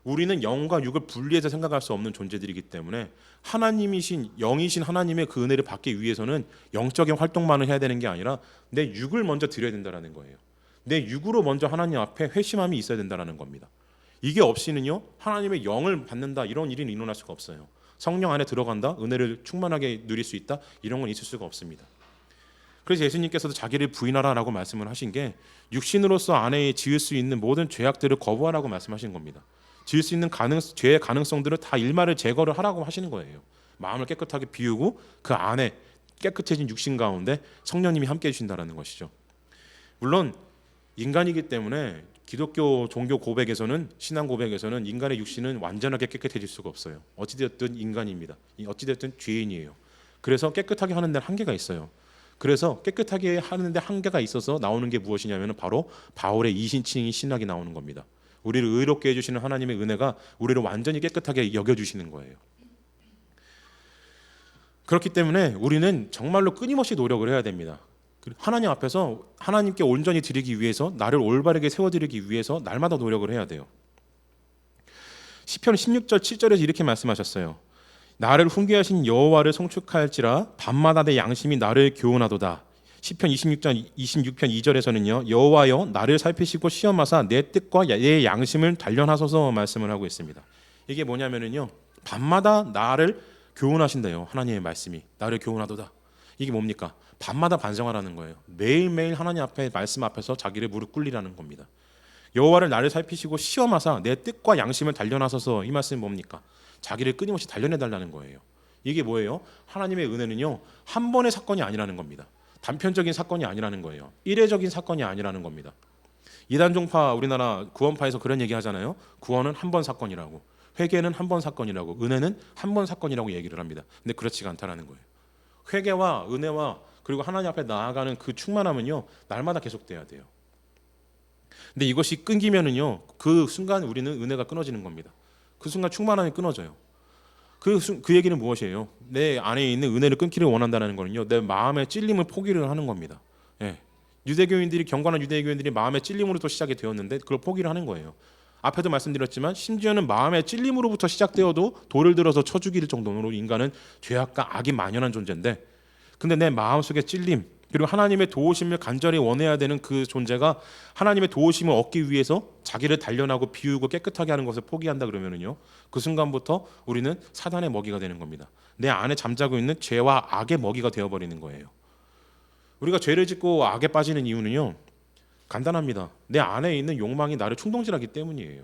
우리는 영과 육을 분리해서 생각할 수 없는 존재들이기 때문에 하나님이신 영이신 하나님의 그 은혜를 받기 위해서는 영적인 활동만을 해야 되는 게 아니라 내 육을 먼저 드려야 된다는 거예요. 내 육으로 먼저 하나님 앞에 회심함이 있어야 된다는 겁니다. 이게 없이는요 하나님의 영을 받는다 이런 일이 일어날 수가 없어요. 성령 안에 들어간다, 은혜를 충만하게 누릴 수 있다, 이런 건 있을 수가 없습니다. 그래서 예수님께서도 자기를 부인하라라고 말씀을 하신 게 육신으로서 안에 지을 수 있는 모든 죄악들을 거부하라고 말씀하신 겁니다. 지을 수 있는 죄의 가능성들을 다 일말을 제거를 하라고 하시는 거예요. 마음을 깨끗하게 비우고 그 안에 깨끗해진 육신 가운데 성령님이 함께해 주신다는 것이죠. 물론 인간이기 때문에 기독교 종교 고백에서는, 신앙 고백에서는 인간의 육신은 완전하게 깨끗해질 수가 없어요. 어찌되었든 인간입니다. 어찌되었든 죄인이에요. 그래서 깨끗하게 하는 데는 한계가 있어요. 그래서 깨끗하게 하는데 한계가 있어서 나오는 게 무엇이냐면 바로 바울의 이신칭이 신학이 나오는 겁니다. 우리를 의롭게 해주시는 하나님의 은혜가 우리를 완전히 깨끗하게 여겨주시는 거예요. 그렇기 때문에 우리는 정말로 끊임없이 노력을 해야 됩니다. 하나님 앞에서 하나님께 온전히 드리기 위해서, 나를 올바르게 세워드리기 위해서 날마다 노력을 해야 돼요. 시편 16절 7절에서 이렇게 말씀하셨어요. 나를 훈계하신 여호와를 송축할지라 밤마다 내 양심이 나를 교훈하도다. 시편 26편 2절에서는요. 여호와여 나를 살피시고 시험하사 내 뜻과 내 양심을 단련하소서 말씀을 하고 있습니다. 이게 뭐냐면요. 밤마다 나를 교훈하신대요. 하나님의 말씀이 나를 교훈하도다. 이게 뭡니까? 밤마다 반성하라는 거예요. 매일매일 하나님 앞에 말씀 앞에서 자기를 무릎 꿇리라는 겁니다. 여호와를 나를 살피시고 시험하사 내 뜻과 양심을 단련하소서. 이 말씀이 뭡니까? 자기를 끊임없이 단련해달라는 거예요. 이게 뭐예요? 하나님의 은혜는요 한 번의 사건이 아니라는 겁니다. 단편적인 사건이 아니라는 거예요. 일회적인 사건이 아니라는 겁니다. 이단종파, 우리나라 구원파에서 그런 얘기 하잖아요. 구원은 한 번 사건이라고, 회개는 한 번 사건이라고, 은혜는 한 번 사건이라고 얘기를 합니다. 근데 그렇지가 않다는 거예요. 회개와 은혜와 그리고 하나님 앞에 나아가는 그 충만함은요 날마다 계속돼야 돼요. 근데 이것이 끊기면은요 그 순간 우리는 은혜가 끊어지는 겁니다. 그 순간 충만함이 끊어져요. 그 얘기는 무엇이에요? 내 안에 있는 은혜를 끊기를 원한다는 거는요 내 마음의 찔림을 포기를 하는 겁니다. 예. 경건한 유대교인들이 마음의 찔림으로부터 시작이 되었는데 그걸 포기를 하는 거예요. 앞에도 말씀드렸지만 심지어는 마음의 찔림으로부터 시작되어도 돌을 들어서 쳐 죽일 정도로 인간은 죄악과 악이 만연한 존재인데, 근데 내 마음속의 찔림 그리고 하나님의 도우심을 간절히 원해야 되는 그 존재가 하나님의 도우심을 얻기 위해서 자기를 단련하고 비우고 깨끗하게 하는 것을 포기한다 그러면은요 그 순간부터 우리는 사단의 먹이가 되는 겁니다. 내 안에 잠자고 있는 죄와 악의 먹이가 되어버리는 거예요. 우리가 죄를 짓고 악에 빠지는 이유는요 간단합니다. 내 안에 있는 욕망이 나를 충동질하기 때문이에요.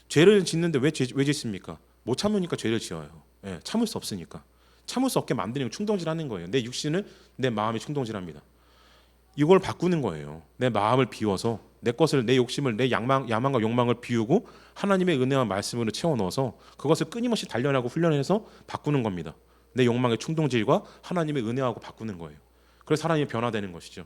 죄를 짓는데 왜 짓습니까? 못 참으니까 죄를 지어요. 예, 참을 수 없으니까. 참을 수 없게 만드는 충동질하는 거예요. 내 육신은 내 마음이 충동질합니다. 이걸 바꾸는 거예요. 내 마음을 비워서 내 것을, 내 욕심을, 내 야망과 욕망을 비우고 하나님의 은혜와 말씀으로 채워 넣어서 그것을 끊임없이 단련하고 훈련해서 바꾸는 겁니다. 내 욕망의 충동질과 하나님의 은혜하고 바꾸는 거예요. 그래서 사람이 변화되는 것이죠.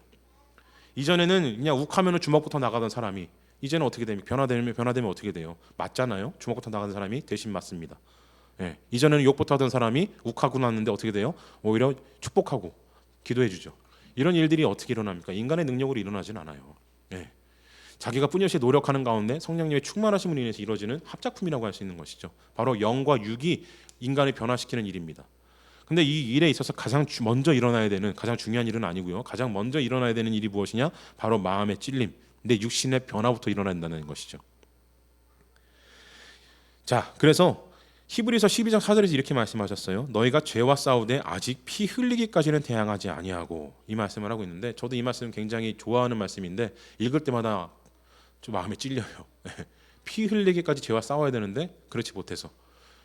이전에는 그냥 욱하면 주먹부터 나가던 사람이 이제는 어떻게 됩니까? 변화되면 어떻게 돼요? 맞잖아요. 주먹부터 나가는 사람이 대신 맞습니다. 예, 이전에는 욕부터 하던 사람이 욱하고 났는데 어떻게 돼요? 오히려 축복하고 기도해 주죠. 이런 일들이 어떻게 일어납니까? 인간의 능력으로 일어나진 않아요. 예, 자기가 뿌듯이 노력하는 가운데 성령님의 충만하심으로 인해서 이루어지는 합작품이라고 할 수 있는 것이죠. 바로 영과 육이 인간을 변화시키는 일입니다. 근데 이 일에 있어서 가장 먼저 일어나야 되는, 가장 중요한 일은 아니고요. 가장 먼저 일어나야 되는 일이 무엇이냐? 바로 마음의 찔림, 내 육신의 변화부터 일어난다는 것이죠. 자, 그래서 히브리서 12장 4절에서 이렇게 말씀하셨어요. 너희가 죄와 싸우되 아직 피 흘리기까지는 대항하지 아니하고, 이 말씀을 하고 있는데 저도 이 말씀 굉장히 좋아하는 말씀인데 읽을 때마다 좀 마음에 찔려요. 피 흘리기까지 죄와 싸워야 되는데 그렇지 못해서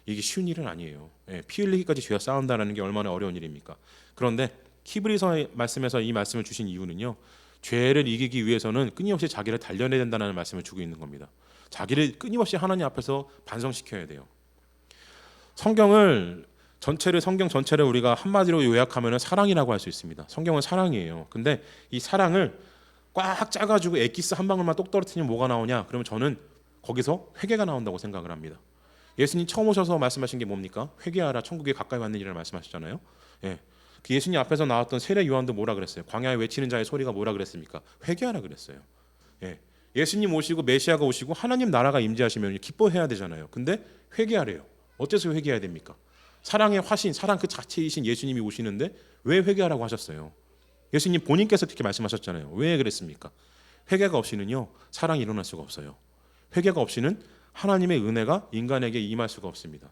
이게 쉬운 일은 아니에요. 피 흘리기까지 죄와 싸운다는 게 얼마나 어려운 일입니까? 그런데 히브리서 말씀에서 이 말씀을 주신 이유는요, 죄를 이기기 위해서는 끊임없이 자기를 단련해야 된다는 말씀을 주고 있는 겁니다. 자기를 끊임없이 하나님 앞에서 반성시켜야 돼요. 성경 전체를 우리가 한마디로 요약하면 사랑이라고 할 수 있습니다. 성경은 사랑이에요. 근데 이 사랑을 꽉 짜가지고 엑기스 한 방울만 똑 떨어뜨리면 뭐가 나오냐? 그러면 저는 거기서 회개가 나온다고 생각을 합니다. 예수님 처음 오셔서 말씀하신 게 뭡니까? 회개하라, 천국에 가까이 왔는 일이라 말씀하셨잖아요. 예. 그 예수님 앞에서 나왔던 세례 요한도 뭐라 그랬어요? 광야에 외치는 자의 소리가 뭐라 그랬습니까? 회개하라 그랬어요. 예. 예수님 오시고 메시아가 오시고 하나님 나라가 임재하시면 기뻐해야 되잖아요. 근데 회개하래요. 어째서 회개해야 됩니까? 사랑의 화신, 사랑 그 자체이신 예수님이 오시는데 왜 회개하라고 하셨어요? 예수님 본인께서 그렇게 말씀하셨잖아요. 왜 그랬습니까? 회개가 없이는요 사랑이 일어날 수가 없어요. 회개가 없이는 하나님의 은혜가 인간에게 임할 수가 없습니다.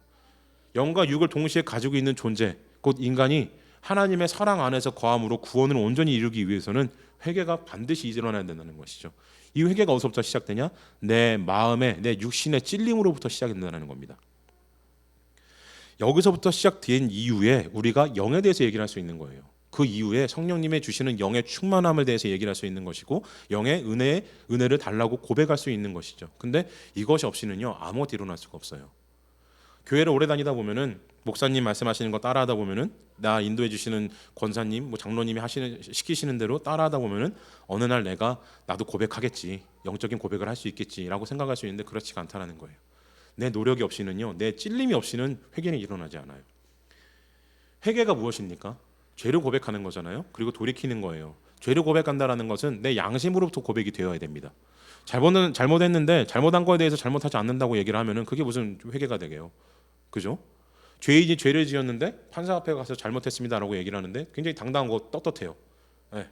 영과 육을 동시에 가지고 있는 존재, 곧 인간이 하나님의 사랑 안에서 거함으로 구원을 온전히 이루기 위해서는 회개가 반드시 일어나야 된다는 것이죠. 이 회개가 어디서부터 시작되냐? 내 마음의, 내 육신의 찔림으로부터 시작된다는 겁니다. 여기서부터 시작된 이후에 우리가 영에 대해서 얘기를 할 수 있는 거예요. 그 이후에 성령님의 주시는 영의 충만함을 대해서 얘기를 할 수 있는 것이고 영의 은혜를 달라고 고백할 수 있는 것이죠. 근데 이것이 없이는요 아무것도 일어날 수가 없어요. 교회를 오래 다니다 보면은 목사님 말씀하시는 거 따라하다 보면은 나 인도해 주시는 권사님, 뭐 장로님이 시키시는 대로 따라하다 보면은 어느 날 나도 고백하겠지, 영적인 고백을 할 수 있겠지라고 생각할 수 있는데 그렇지가 않다라는 거예요. 내 노력이 없이는요, 내 찔림이 없이는 회개는 일어나지 않아요. 회개가 무엇입니까? 죄를 고백하는 거잖아요. 그리고 돌이키는 거예요. 죄를 고백한다라는 것은 내 양심으로부터 고백이 되어야 됩니다. 잘못했는데 잘못한 거에 대해서 잘못하지 않는다고 얘기를 하면은 그게 무슨 회개가 되게요. 그죠? 죄인이 죄를 지었는데 판사 앞에 가서 잘못했습니다라고 얘기를 하는데 굉장히 당당하고 떳떳해요. 네.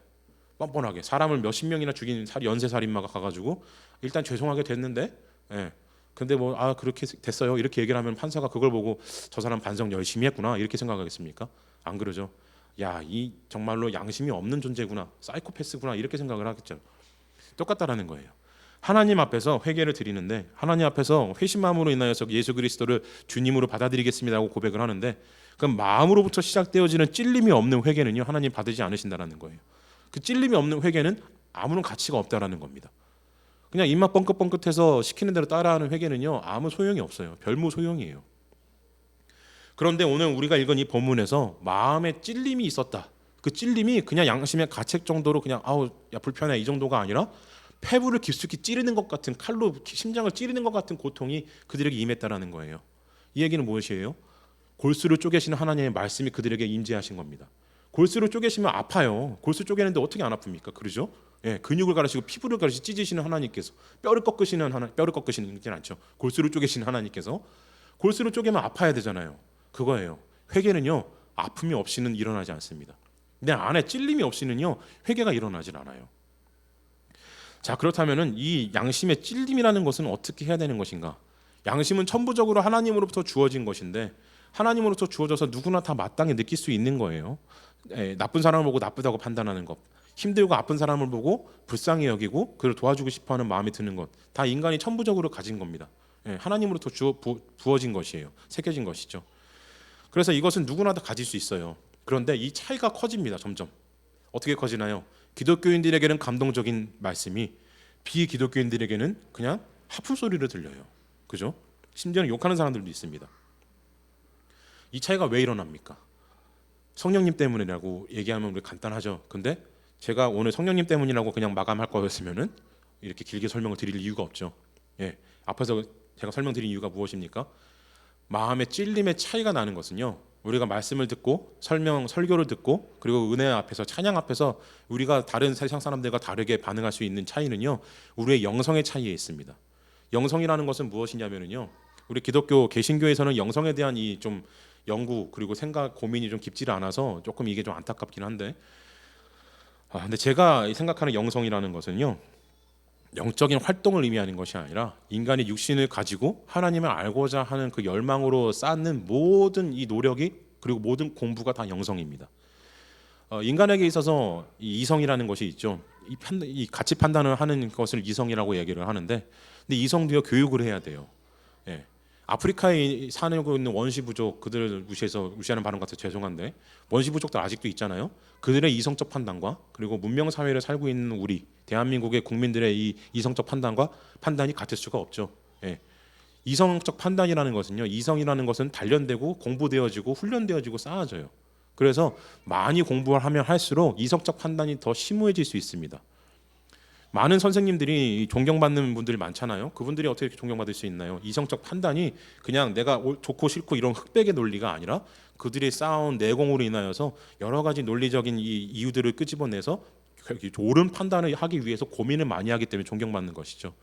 뻔뻔하게 사람을 몇십 명이나 죽인 연쇄 살인마가 가가지고 일단 죄송하게 됐는데, 네. 근데 그렇게 됐어요 이렇게 얘기를 하면 판사가 그걸 보고 저 사람 반성 열심히 했구나 이렇게 생각하겠습니까? 안 그러죠. 야, 이 정말로 양심이 없는 존재구나, 사이코패스구나 이렇게 생각을 하겠죠. 똑같다라는 거예요. 하나님 앞에서 회개를 드리는데 하나님 앞에서 회심 마음으로 인하여서 예수 그리스도를 주님으로 받아들이겠습니다라고 고백을 하는데 그 마음으로부터 시작되어지는 찔림이 없는 회개는요 하나님 받으지 않으신다라는 거예요. 그 찔림이 없는 회개는 아무런 가치가 없다라는 겁니다. 그냥 입맛 뻥긋뻥긋해서 시키는 대로 따라하는 회개는요 아무 소용이 없어요. 별무 소용이에요. 그런데 오늘 우리가 읽은 이 본문에서 마음에 찔림이 있었다. 그 찔림이 그냥 양심의 가책 정도로 그냥 야 불편해 이 정도가 아니라 폐부를 깊숙이 찌르는 것 같은, 칼로 심장을 찌르는 것 같은 고통이 그들에게 임했다라는 거예요. 이 얘기는 무엇이에요? 골수를 쪼개시는 하나님의 말씀이 그들에게 임재하신 겁니다. 골수를 쪼개시면 아파요. 골수 쪼개는데 어떻게 안 아픕니까? 그러죠? 예, 근육을 가르시고 피부를 가르시 찢으시는 하나님께서 뼈를 꺾으시는 않죠. 골수를 쪼개시는 하나님께서 골수를 쪼개면 아파야 되잖아요. 그거예요. 회개는요 아픔이 없이는 일어나지 않습니다. 내 안에 찔림이 없이는요 회개가 일어나질 않아요. 자, 그렇다면은 이 양심의 찔림이라는 것은 어떻게 해야 되는 것인가? 양심은 천부적으로 하나님으로부터 주어진 것인데 하나님으로부터 주어져서 누구나 다 마땅히 느낄 수 있는 거예요. 나쁜 사람을 보고 나쁘다고 판단하는 것, 힘들고 아픈 사람을 보고 불쌍히 여기고 그를 도와주고 싶어하는 마음이 드는 것, 다 인간이 천부적으로 가진 겁니다. 하나님으로부터 부어진 것이에요. 새겨진 것이죠. 그래서 이것은 누구나 다 가질 수 있어요. 그런데 이 차이가 커집니다. 점점. 어떻게 커지나요? 기독교인들에게는 감동적인 말씀이 비기독교인들에게는 그냥 하품 소리를 들려요. 그죠? 심지어는 욕하는 사람들도 있습니다. 이 차이가 왜 일어납니까? 성령님 때문이라고 얘기하면 우리 간단하죠. 근데 제가 오늘 성령님 때문이라고 그냥 마감할 거였으면은 이렇게 길게 설명을 드릴 이유가 없죠. 앞에서 제가 설명드린 이유가 무엇입니까? 마음의 찔림의 차이가 나는 것은요, 우리가 말씀을 듣고 설교를 듣고 그리고 은혜 앞에서 찬양 앞에서 우리가 다른 세상 사람들과 다르게 반응할 수 있는 차이는요 우리의 영성의 차이에 있습니다. 영성이라는 것은 무엇이냐면요, 우리 기독교 개신교에서는 영성에 대한 이 좀 연구 그리고 생각 고민이 좀 깊지를 않아서 조금 이게 좀 안타깝긴 한데 근데 제가 생각하는 영성이라는 것은요 영적인 활동을 의미하는 것이 아니라 인간이 육신을 가지고 하나님을 알고자 하는 그 열망으로 쌓는 모든 이 노력이 그리고 모든 공부가 다 영성입니다. 인간에게 있어서 이 이성이라는 것이 있죠. 이 가치 판단을 하는 것을 이성이라고 얘기를 하는데 근데 이성도요 교육을 해야 돼요. 아프리카에 사는 있는 원시 부족 그들을 무시하는 발언 같아서 죄송한데 원시 부족들 아직도 있잖아요. 그들의 이성적 판단과 그리고 문명 사회를 살고 있는 우리 대한민국의 국민들의 이 이성적 판단이 같을 수가 없죠. 이성적 판단이라는 것은요, 이성이라는 것은 단련되고 공부되어지고 훈련되어지고 쌓아져요. 그래서 많이 공부를 하면 할수록 이성적 판단이 더 심오해질 수 있습니다. 많은 선생님들이 존경받는 분들이 많잖아요. 그분들이 어떻게 존경받을 수 있나요? 이성적 판단이 그냥 내가 좋고 싫고 이런 흑백의 논리가 아니라 그들이 쌓아온 내공으로 인하여서 여러 가지 논리적인 이 이유들을 끄집어내서 옳은 판단을 하기 위해서 고민을 많이 하기 때문에 존경받는 것이죠.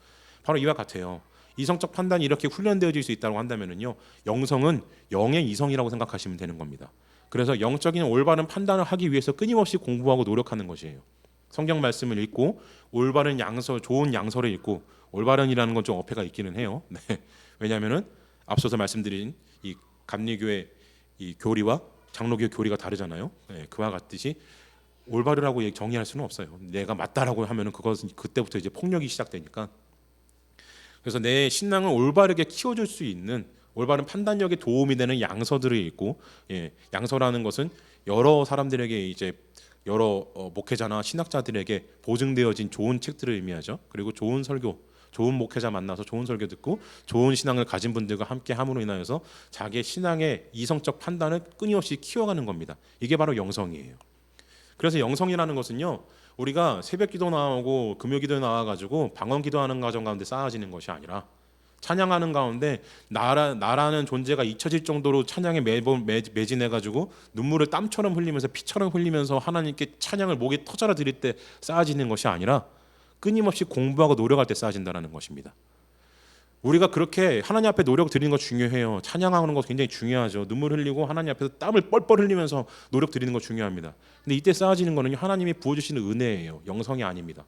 바로 이와 같아요. 이성적 판단이 이렇게 훈련되어질 수 있다고 한다면은요, 영성은 영의 이성이라고 생각하시면 되는 겁니다. 그래서 영적인 올바른 판단을 하기 위해서 끊임없이 공부하고 노력하는 것이에요. 성경 말씀을 읽고 올바른 양서, 좋은 양서를 읽고, 올바른이라는 건 좀 어폐가 있기는 해요. 네. 왜냐하면은 앞서서 말씀드린 이 감리교의 이 교리와 장로교 교리가 다르잖아요. 네. 그와 같듯이 올바르라고 정의할 수는 없어요. 내가 맞다라고 하면은 그것은 그때부터 이제 폭력이 시작되니까. 그래서 내 신앙을 올바르게 키워줄 수 있는 올바른 판단력에 도움이 되는 양서들을 읽고, 양서라는 것은 여러 사람들에게 이제 여러 목회자나 신학자들에게 보증되어진 좋은 책들을 의미하죠. 그리고 좋은 설교, 좋은 목회자 만나서 좋은 설교 듣고 좋은 신앙을 가진 분들과 함께 함으로 인하여서 자기의 신앙의 이성적 판단을 끊임없이 키워가는 겁니다. 이게 바로 영성이에요. 그래서 영성이라는 것은요, 우리가 새벽기도 나오고 금요기도 나와가지고 방언기도하는 과정 가운데 쌓아지는 것이 아니라, 찬양하는 가운데 나라는 존재가 잊혀질 정도로 찬양에 매진해가지고 눈물을 땀처럼 흘리면서 피처럼 흘리면서 하나님께 찬양을 목에 터져라 드릴 때 쌓아지는 것이 아니라, 끊임없이 공부하고 노력할 때 쌓아진다는 것입니다. 우리가 그렇게 하나님 앞에 노력 드리는 거 중요해요. 찬양하는 거 굉장히 중요하죠. 눈물 흘리고 하나님 앞에서 땀을 뻘뻘 흘리면서 노력 드리는 거 중요합니다. 근데 이때 쌓아지는 거는 하나님이 부어주시는 은혜예요. 영성이 아닙니다.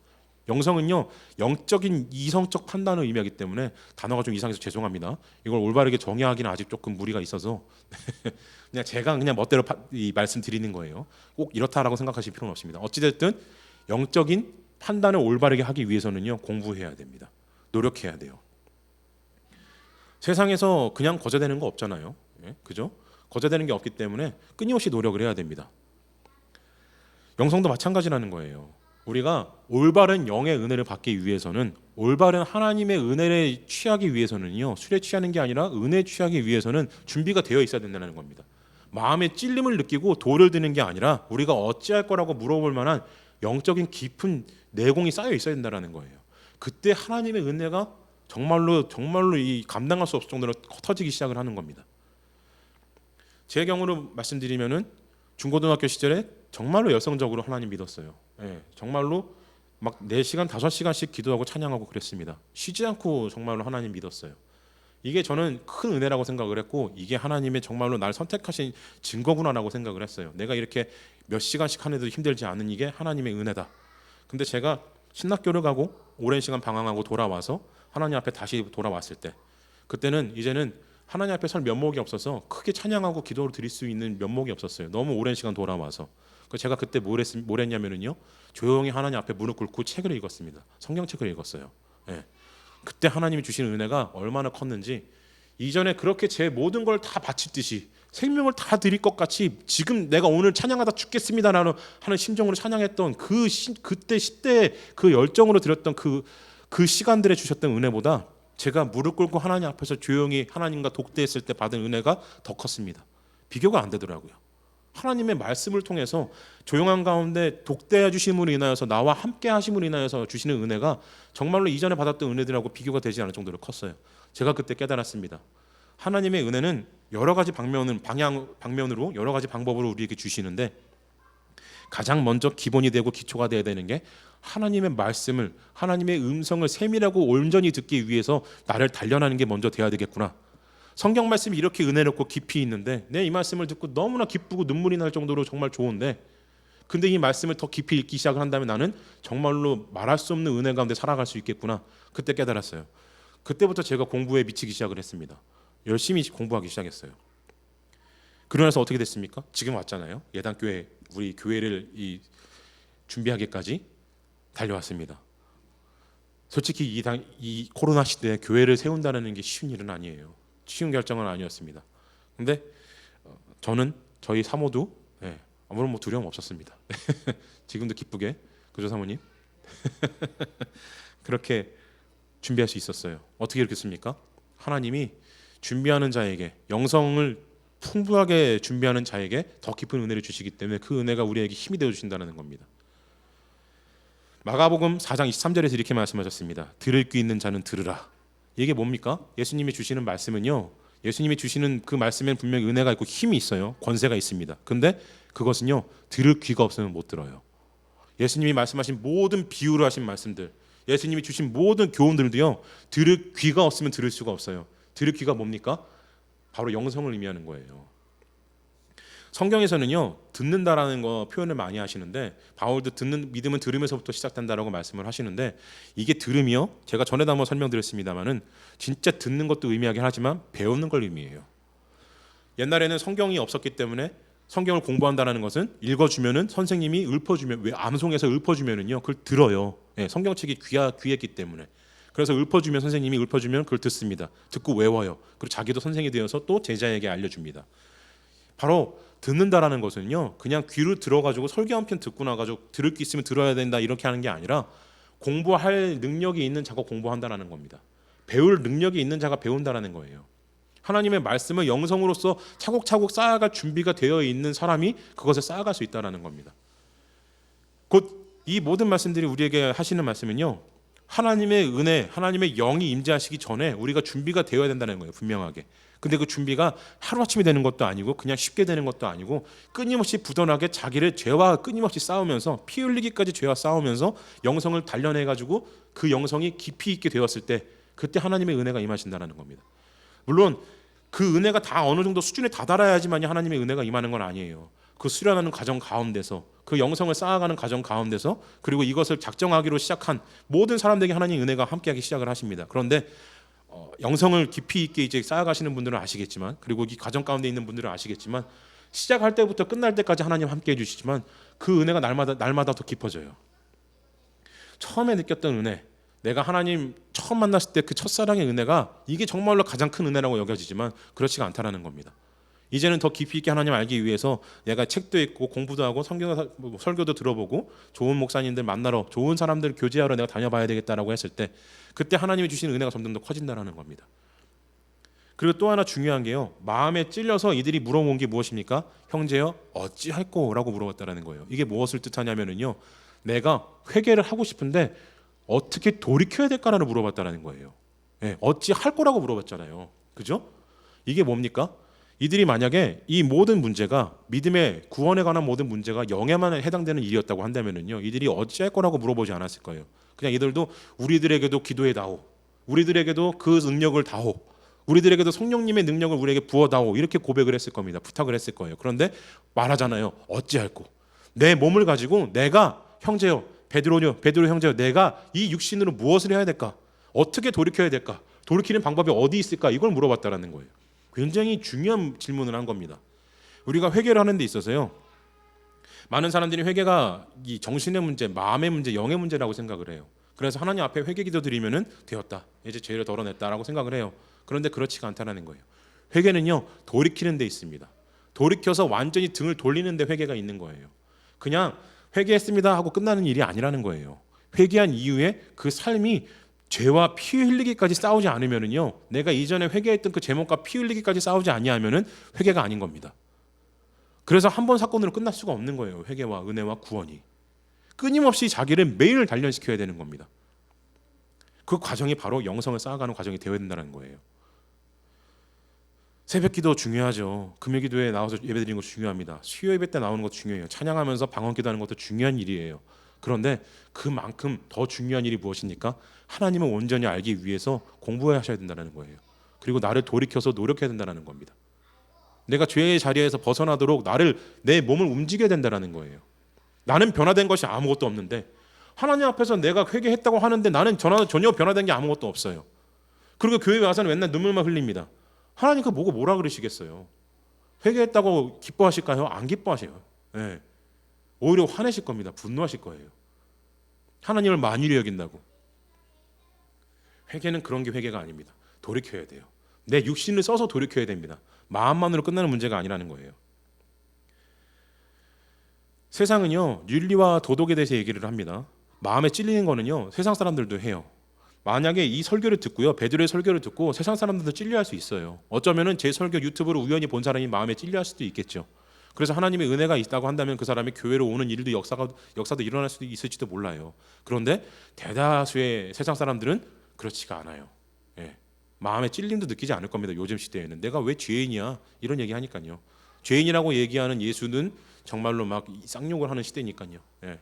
영성은요, 영적인 이성적 판단을 의미하기 때문에, 단어가 좀 이상해서 죄송합니다. 이걸 올바르게 정의하기는 아직 조금 무리가 있어서 그냥 제가 그냥 멋대로 말씀드리는 거예요. 꼭 이렇다라고 생각하실 필요는 없습니다. 어찌됐든 영적인 판단을 올바르게 하기 위해서는요, 공부해야 됩니다. 노력해야 돼요. 세상에서 그냥 거저되는 거 없잖아요. 그죠? 거저되는 게 없기 때문에 끊임없이 노력을 해야 됩니다. 영성도 마찬가지라는 거예요. 우리가 올바른 영의 은혜를 받기 위해서는, 올바른 하나님의 은혜를 취하기 위해서는요, 술에 취하는 게 아니라 은혜에 취하기 위해서는 준비가 되어 있어야 된다는 겁니다. 마음에 찔림을 느끼고 돌을 드는 게 아니라 우리가 어찌할 거라고 물어볼 만한 영적인 깊은 내공이 쌓여 있어야 된다는 거예요. 그때 하나님의 은혜가 정말로 이 감당할 수 없을 정도로 터지기 시작을 하는 겁니다. 제 경우로 말씀드리면은 중고등학교 시절에 정말로 열성적으로 하나님 믿었어요. 정말로 막 4시간, 5시간씩 기도하고 찬양하고 그랬습니다. 쉬지 않고 정말로 하나님 믿었어요. 이게 저는 큰 은혜라고 생각을 했고, 이게 하나님의 정말로 날 선택하신 증거구나라고 생각을 했어요. 내가 이렇게 몇 시간씩 하는데도 힘들지 않은 이게 하나님의 은혜다. 근데 제가 신학교를 가고 오랜 시간 방황하고 돌아와서 하나님 앞에 다시 돌아왔을 때, 그때는 이제는 하나님 앞에 설 면목이 없어서 크게 찬양하고 기도를 드릴 수 있는 면목이 없었어요. 너무 오랜 시간 돌아와서. 제가 그때 뭘 했냐면은요, 조용히 하나님 앞에 무릎 꿇고 책을 읽었습니다. 성경책을 읽었어요. 그때 하나님이 주시는 은혜가 얼마나 컸는지, 이전에 그렇게 제 모든 걸 다 바치듯이 생명을 다 드릴 것 같이 지금 내가 오늘 찬양하다 죽겠습니다라는 하는 심정으로 찬양했던 그때 10대 그 열정으로 드렸던 그 시간들에 주셨던 은혜보다, 제가 무릎 꿇고 하나님 앞에서 조용히 하나님과 독대했을 때 받은 은혜가 더 컸습니다. 비교가 안 되더라고요. 하나님의 말씀을 통해서 조용한 가운데 독대해 주심으로 인하여서, 나와 함께 하심으로 인하여서 주시는 은혜가 정말로 이전에 받았던 은혜들하고 비교가 되지 않을 정도로 컸어요. 제가 그때 깨달았습니다. 하나님의 은혜는 여러 가지 방면으로 여러 가지 방법으로 우리에게 주시는데, 가장 먼저 기본이 되고 기초가 되어야 되는 게 하나님의 말씀을, 하나님의 음성을 세밀하고 온전히 듣기 위해서 나를 단련하는 게 먼저 돼야 되겠구나. 성경 말씀이 이렇게 은혜롭고 깊이 있는데, 내 이 말씀을 듣고 너무나 기쁘고 눈물이 날 정도로 정말 좋은데, 근데 이 말씀을 더 깊이 읽기 시작을 한다면 나는 정말로 말할 수 없는 은혜 가운데 살아갈 수 있겠구나. 그때 깨달았어요. 그때부터 제가 공부에 미치기 시작을 했습니다. 열심히 공부하기 시작했어요. 그러면서 어떻게 됐습니까? 지금 왔잖아요. 예단교회, 우리 교회를 준비하기까지 달려왔습니다. 솔직히 이 코로나 시대에 교회를 세운다는 게 쉬운 일은 아니에요. 쉬운 결정은 아니었습니다. 근데 저희 사모도 아무런 두려움 없었습니다. 지금도 기쁘게, 그죠 사모님? 그렇게 준비할 수 있었어요. 어떻게 그렇겠습니까? 하나님이 준비하는 자에게, 영성을 풍부하게 준비하는 자에게 더 깊은 은혜를 주시기 때문에 그 은혜가 우리에게 힘이 되어 주신다는 겁니다. 마가복음 4장 23절에서 이렇게 말씀하셨습니다. 들을 귀 있는 자는 들으라. 이게 뭡니까? 예수님이 주시는 말씀은요, 예수님이 주시는 그 말씀에는 분명히 은혜가 있고 힘이 있어요. 권세가 있습니다. 근데 그것은요, 들을 귀가 없으면 못 들어요. 예수님이 말씀하신 모든 비유로 하신 말씀들, 예수님이 주신 모든 교훈들도요, 들을 귀가 없으면 들을 수가 없어요. 들을 귀가 뭡니까? 바로 영성을 의미하는 거예요. 성경에서는요, 듣는다라는 거 표현을 많이 하시는데, 바울도 듣는 믿음은 들으면서부터 시작된다라고 말씀을 하시는데, 이게 들음이요, 제가 전에도 한번 설명드렸습니다만은 진짜 듣는 것도 의미하긴 하지만 배우는 걸 의미해요. 옛날에는 성경이 없었기 때문에 성경을 공부한다는 것은 읽어주면은 선생님이 읊어주면, 왜 암송해서 읊어주면은요, 그걸 들어요. 예, 성경책이 귀했기 때문에. 그래서 읊어주면, 선생님이 읊어주면 그걸 듣습니다. 듣고 외워요. 그리고 자기도 선생이 되어서 또 제자에게 알려줍니다. 바로 듣는다라는 것은요, 그냥 귀로 들어가지고 설교 한 편 듣고 나가지고 들을 게 있으면 들어야 된다 이렇게 하는 게 아니라, 공부할 능력이 있는 자가 공부한다라는 겁니다. 배울 능력이 있는 자가 배운다라는 거예요. 하나님의 말씀을 영성으로서 차곡차곡 쌓아갈 준비가 되어 있는 사람이 그것을 쌓아갈 수 있다라는 겁니다. 곧 이 모든 말씀들이 우리에게 하시는 말씀은요, 하나님의 은혜, 하나님의 영이 임재하시기 전에 우리가 준비가 되어야 된다는 거예요, 분명하게. 근데 그 준비가 하루아침에 되는 것도 아니고 그냥 쉽게 되는 것도 아니고, 끊임없이 부단하게 자기를 죄와 끊임없이 싸우면서, 피 흘리기까지 죄와 싸우면서 영성을 단련해가지고 그 영성이 깊이 있게 되었을 때, 그때 하나님의 은혜가 임하신다는 겁니다. 물론 그 은혜가 다 어느 정도 수준에 다다라야지만 하나님의 은혜가 임하는 건 아니에요. 그 수련하는 과정 가운데서, 그 영성을 쌓아가는 과정 가운데서, 그리고 이것을 작정하기로 시작한 모든 사람들에게 하나님의 은혜가 함께하기 시작을 하십니다. 그런데 영성을 깊이 있게 이제 쌓아가시는 분들은 아시겠지만, 그리고 이 과정 가운데 있는 분들은 아시겠지만, 시작할 때부터 끝날 때까지 하나님 함께해 주시지만 그 은혜가 날마다 더 깊어져요. 처음에 느꼈던 은혜, 내가 하나님 처음 만났을 때 그 첫사랑의 은혜가 이게 정말로 가장 큰 은혜라고 여겨지지만 그렇지가 않다라는 겁니다. 이제는 더 깊이 있게 하나님 알기 위해서 내가 책도 읽고 공부도 하고 성경 설교도 들어보고 좋은 목사님들 만나러, 좋은 사람들 교제하러 내가 다녀봐야 되겠다라고 했을 때, 그때 하나님이 주시는 은혜가 점점 더 커진다라는 겁니다. 그리고 또 하나 중요한 게요, 마음에 찔려서 이들이 물어본 게 무엇입니까? 형제여 어찌할꼬? 라고 물어봤다라는 거예요. 이게 무엇을 뜻하냐면요, 내가 회개를 하고 싶은데 어떻게 돌이켜야 될까라는 물어봤다라는 거예요. 네, 어찌할 거라고 물어봤잖아요. 그죠? 이게 뭡니까? 이들이 만약에 이 모든 문제가, 믿음의 구원에 관한 모든 문제가 영에만 해당되는 일이었다고 한다면요, 이들이 어찌할 거라고 물어보지 않았을 거예요. 그냥 이들도 우리들에게도 기도해 다오, 우리들에게도 그 능력을 다오, 우리들에게도 성령님의 능력을 우리에게 부어다오, 이렇게 고백을 했을 겁니다. 부탁을 했을 거예요. 그런데 말하잖아요. 어찌할꼬? 내 몸을 가지고 내가, 형제요, 베드로 형제요, 내가 이 육신으로 무엇을 해야 될까? 어떻게 돌이켜야 될까? 돌이키는 방법이 어디 있을까? 이걸 물어봤다라는 거예요. 굉장히 중요한 질문을 한 겁니다. 우리가 회개를 하는 데 있어서요, 많은 사람들이 회개가 이 정신의 문제, 마음의 문제, 영의 문제라고 생각을 해요. 그래서 하나님 앞에 회개 기도 드리면은 되었다, 이제 죄를 덜어냈다라고 생각을 해요. 그런데 그렇지가 않다는 거예요. 회개는요, 돌이키는 데 있습니다. 돌이켜서 완전히 등을 돌리는 데 회개가 있는 거예요. 그냥 회개했습니다 하고 끝나는 일이 아니라는 거예요. 회개한 이후에 그 삶이 죄와 피 흘리기까지 싸우지 않으면은요, 내가 이전에 회개했던 그 제목과 피 흘리기까지 싸우지 아니하면은 회개가 아닌 겁니다. 그래서 한 번 사건으로 끝날 수가 없는 거예요. 회개와 은혜와 구원이 끊임없이 자기를 매일 단련시켜야 되는 겁니다. 그 과정이 바로 영성을 쌓아가는 과정이 되어야 된다는 거예요. 새벽기도 중요하죠. 금요기도에 나와서 예배드리는 것도 중요합니다. 수요 예배 때 나오는 것도 중요해요. 찬양하면서 방언기도하는 것도 중요한 일이에요. 그런데 그만큼 더 중요한 일이 무엇입니까? 하나님을 온전히 알기 위해서 공부하셔야 된다는 거예요. 그리고 나를 돌이켜서 노력해야 된다는 겁니다. 내가 죄의 자리에서 벗어나도록 내 몸을 움직여야 된다는 거예요. 나는 변화된 것이 아무것도 없는데, 하나님 앞에서 내가 회개했다고 하는데 나는 전혀 변화된 게 아무것도 없어요. 그리고 교회 와서는 맨날 눈물만 흘립니다. 하나님 그 보고 뭐라 그러시겠어요? 회개했다고 기뻐하실까요? 안 기뻐하세요. 네. 오히려 화내실 겁니다. 분노하실 거예요. 하나님을 만유리 여긴다고. 회개는 그런 게 회개가 아닙니다. 돌이켜야 돼요. 내 육신을 써서 돌이켜야 됩니다. 마음만으로 끝나는 문제가 아니라는 거예요. 세상은요, 윤리와 도덕에 대해서 얘기를 합니다. 마음에 찔리는 거는요, 세상 사람들도 해요. 만약에 이 설교를 듣고요, 베드로의 설교를 듣고 세상 사람들도 찔려할 수 있어요. 어쩌면은 제 설교 유튜브로 우연히 본 사람이 마음에 찔려할 수도 있겠죠. 그래서 하나님의 은혜가 있다고 한다면 그 사람이 교회로 오는 일도 역사도 일어날 수도 있을지도 몰라요. 그런데 대다수의 세상 사람들은 그렇지가 않아요. 예. 마음에 찔림도 느끼지 않을 겁니다. 요즘 시대에는 내가 왜 죄인이야 이런 얘기 하니까요. 죄인이라고 얘기하는 예수는 정말로 막 쌍욕을 하는 시대니까요. 예.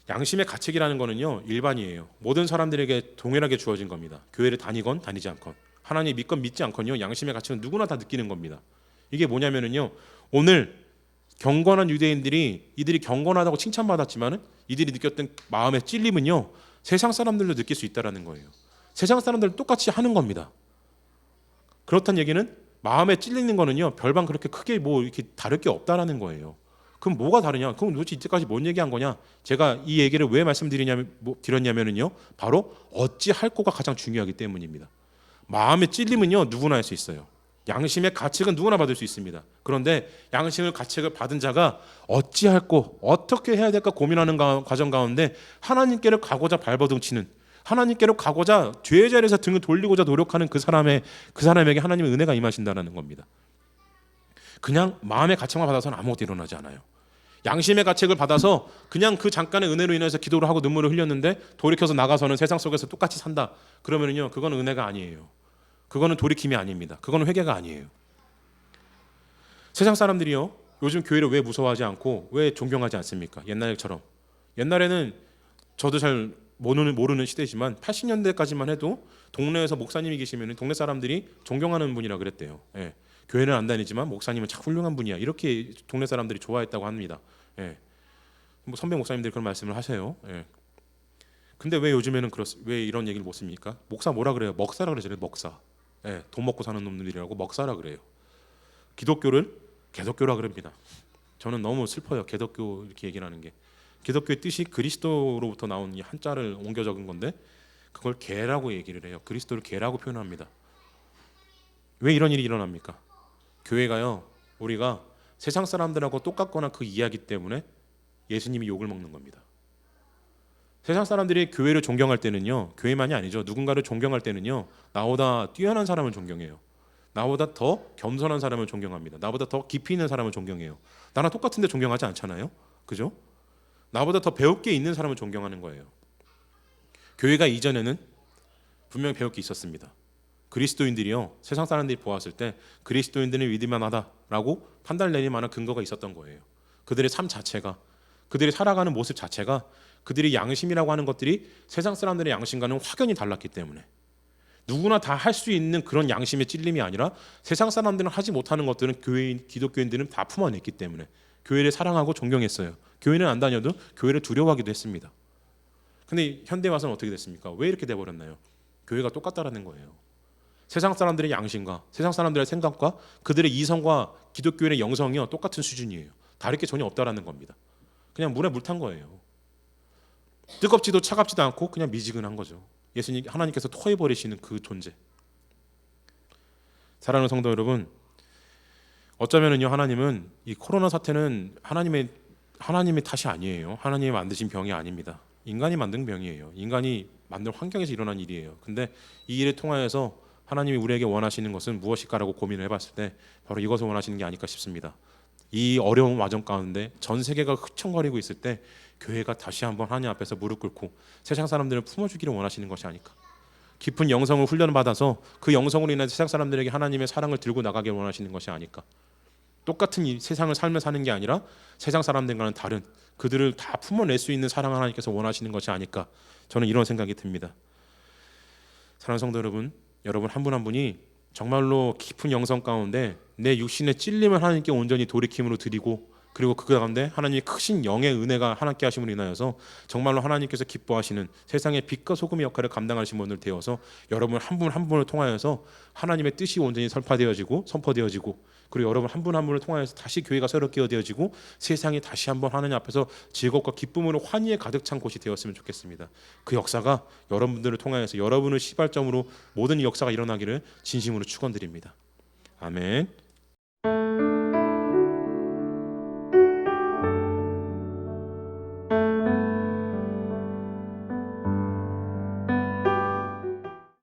양심의 가책이라는 거는요 일반이에요. 모든 사람들에게 동일하게 주어진 겁니다. 교회를 다니건 다니지 않건, 하나님 믿건 믿지 않건요, 양심의 가책은 누구나 다 느끼는 겁니다. 이게 뭐냐면은요, 오늘 경건한 유대인들이 이들이 경건하다고 칭찬받았지만은 이들이 느꼈던 마음의 찔림은요 세상 사람들도 느낄 수 있다라는 거예요. 세상 사람들 똑같이 하는 겁니다. 그렇다는 얘기는 마음에 찔리는 거는요 별반 그렇게 크게 뭐 이렇게 다를 게 없다라는 거예요. 그럼 뭐가 다르냐? 그럼 도대체 이때까지 뭔 얘기한 거냐? 제가 이 얘기를 왜 드렸냐면은요 바로 어찌할 거가 가장 중요하기 때문입니다. 마음의 찔림은요 누구나 할 수 있어요. 양심의 가책은 누구나 받을 수 있습니다. 그런데 양심의 가책을 받은 자가 어찌할 거, 어떻게 해야 될까 고민하는 과정 가운데 하나님께로 가고자 발버둥치는, 하나님께로 가고자 죄의 자리에서 등을 돌리고자 노력하는 그 사람에게 하나님의 은혜가 임하신다는 겁니다. 그냥 마음의 가책만 받아서는 아무것도 일어나지 않아요. 양심의 가책을 받아서 그냥 그 잠깐의 은혜로 인해서 기도를 하고 눈물을 흘렸는데 돌이켜서 나가서는 세상 속에서 똑같이 산다. 그러면은요 그거는 은혜가 아니에요. 그거는 돌이킴이 아닙니다. 그거는 회개가 아니에요. 세상 사람들이요 요즘 교회를 왜 무서워하지 않고 왜 존경하지 않습니까? 옛날처럼. 옛날에는 저도 잘 모르는 시대지만 80년대까지만 해도 동네에서 목사님이 계시면 동네 사람들이 존경하는 분이라 그랬대요. 예. 교회는 안 다니지만 목사님은 참 훌륭한 분이야. 이렇게 동네 사람들이 좋아했다고 합니다. 예. 뭐 선배 목사님들이 그런 말씀을 하세요. 예. 근데 왜 요즘에는 왜 이런 얘기를 못 씁니까? 목사 뭐라 그래요? 먹사라 그러잖아요. 먹사. 예, 돈 먹고 사는 놈들이라고 먹사라 그래요. 기독교를 개독교라 그럽니다. 저는 너무 슬퍼요. 개독교 이렇게 얘기를 하는 게. 기독교의 뜻이 그리스도로부터 나온 이 한자를 옮겨 적은 건데 그걸 개라고 얘기를 해요. 그리스도를 개라고 표현합니다. 왜 이런 일이 일어납니까? 교회가요, 우리가 세상 사람들하고 똑같거나 그 이야기 때문에 예수님이 욕을 먹는 겁니다. 세상 사람들이 교회를 존경할 때는요, 교회만이 아니죠. 누군가를 존경할 때는요, 나보다 뛰어난 사람을 존경해요. 나보다 더 겸손한 사람을 존경합니다. 나보다 더 깊이 있는 사람을 존경해요. 나랑 똑같은데 존경하지 않잖아요. 그죠? 나보다 더 배울 게 있는 사람을 존경하는 거예요. 교회가 이전에는 분명히 배울 게 있었습니다. 그리스도인들이요, 세상 사람들이 보았을 때 그리스도인들은 믿을만하다라고 판단을 내릴 만한 근거가 있었던 거예요. 그들의 삶 자체가, 그들이 살아가는 모습 자체가, 그들이 양심이라고 하는 것들이 세상 사람들의 양심과는 확연히 달랐기 때문에 누구나 다 할 수 있는 그런 양심의 찔림이 아니라 세상 사람들은 하지 못하는 것들은 기독교인들은 다 품어냈기 때문에 교회를 사랑하고 존경했어요. 교회는 안 다녀도 교회를 두려워하기도 했습니다. 근데 현대 와서는 어떻게 됐습니까? 왜 이렇게 돼버렸나요? 교회가 똑같다라는 거예요. 세상 사람들의 양심과 세상 사람들의 생각과 그들의 이성과 기독교인의 영성이요 똑같은 수준이에요. 다를 게 전혀 없다라는 겁니다. 그냥 물에 물 탄 거예요. 뜨겁지도 차갑지도 않고 그냥 미지근한 거죠. 예수님 하나님께서 토해버리시는 그 존재. 사랑하는 성도 여러분, 어쩌면은요 하나님은 이 코로나 사태는 하나님의 탓이 아니에요. 하나님이 만드신 병이 아닙니다. 인간이 만든 병이에요. 인간이 만든 환경에서 일어난 일이에요. 근데 이 일을 통하여서 하나님이 우리에게 원하시는 것은 무엇일까라고 고민을 해봤을 때 바로 이것을 원하시는 게 아닐까 싶습니다. 이 어려운 와정 가운데 전 세계가 휘청거리고 있을 때 교회가 다시 한번 하나님 앞에서 무릎 꿇고 세상 사람들을 품어주기를 원하시는 것이 아닐까. 깊은 영성을 훈련받아서 그 영성으로 인해 세상 사람들에게 하나님의 사랑을 들고 나가길 원하시는 것이 아닐까. 똑같은 이 세상을 삶을 사는 게 아니라 세상 사람들과는 다른 그들을 다 품어낼 수 있는 사랑을 하나님께서 원하시는 것이 아닐까. 저는 이런 생각이 듭니다. 사랑하는 성도 여러분, 여러분 한 분 한 분이 정말로 깊은 영성 가운데 내 육신의 찔림을 하나님께 온전히 돌이킴으로 드리고 그리고 그 가운데 하나님의 크신 영의 은혜가 하나님께 하심으로 인하여서 정말로 하나님께서 기뻐하시는 세상의 빛과 소금의 역할을 감당하신 분들 되어서 여러분 한 분 한 분을 통하여서 하나님의 뜻이 온전히 선포되어지고 그리고 여러분 한 분 한 분을 통하여서 다시 교회가 새롭게 되어지고 세상이 다시 한번 하나님 앞에서 즐겁고 기쁨으로 환희에 가득 찬 곳이 되었으면 좋겠습니다. 그 역사가 여러분들을 통하여서 여러분을 시발점으로 모든 역사가 일어나기를 진심으로 축원드립니다. 아멘.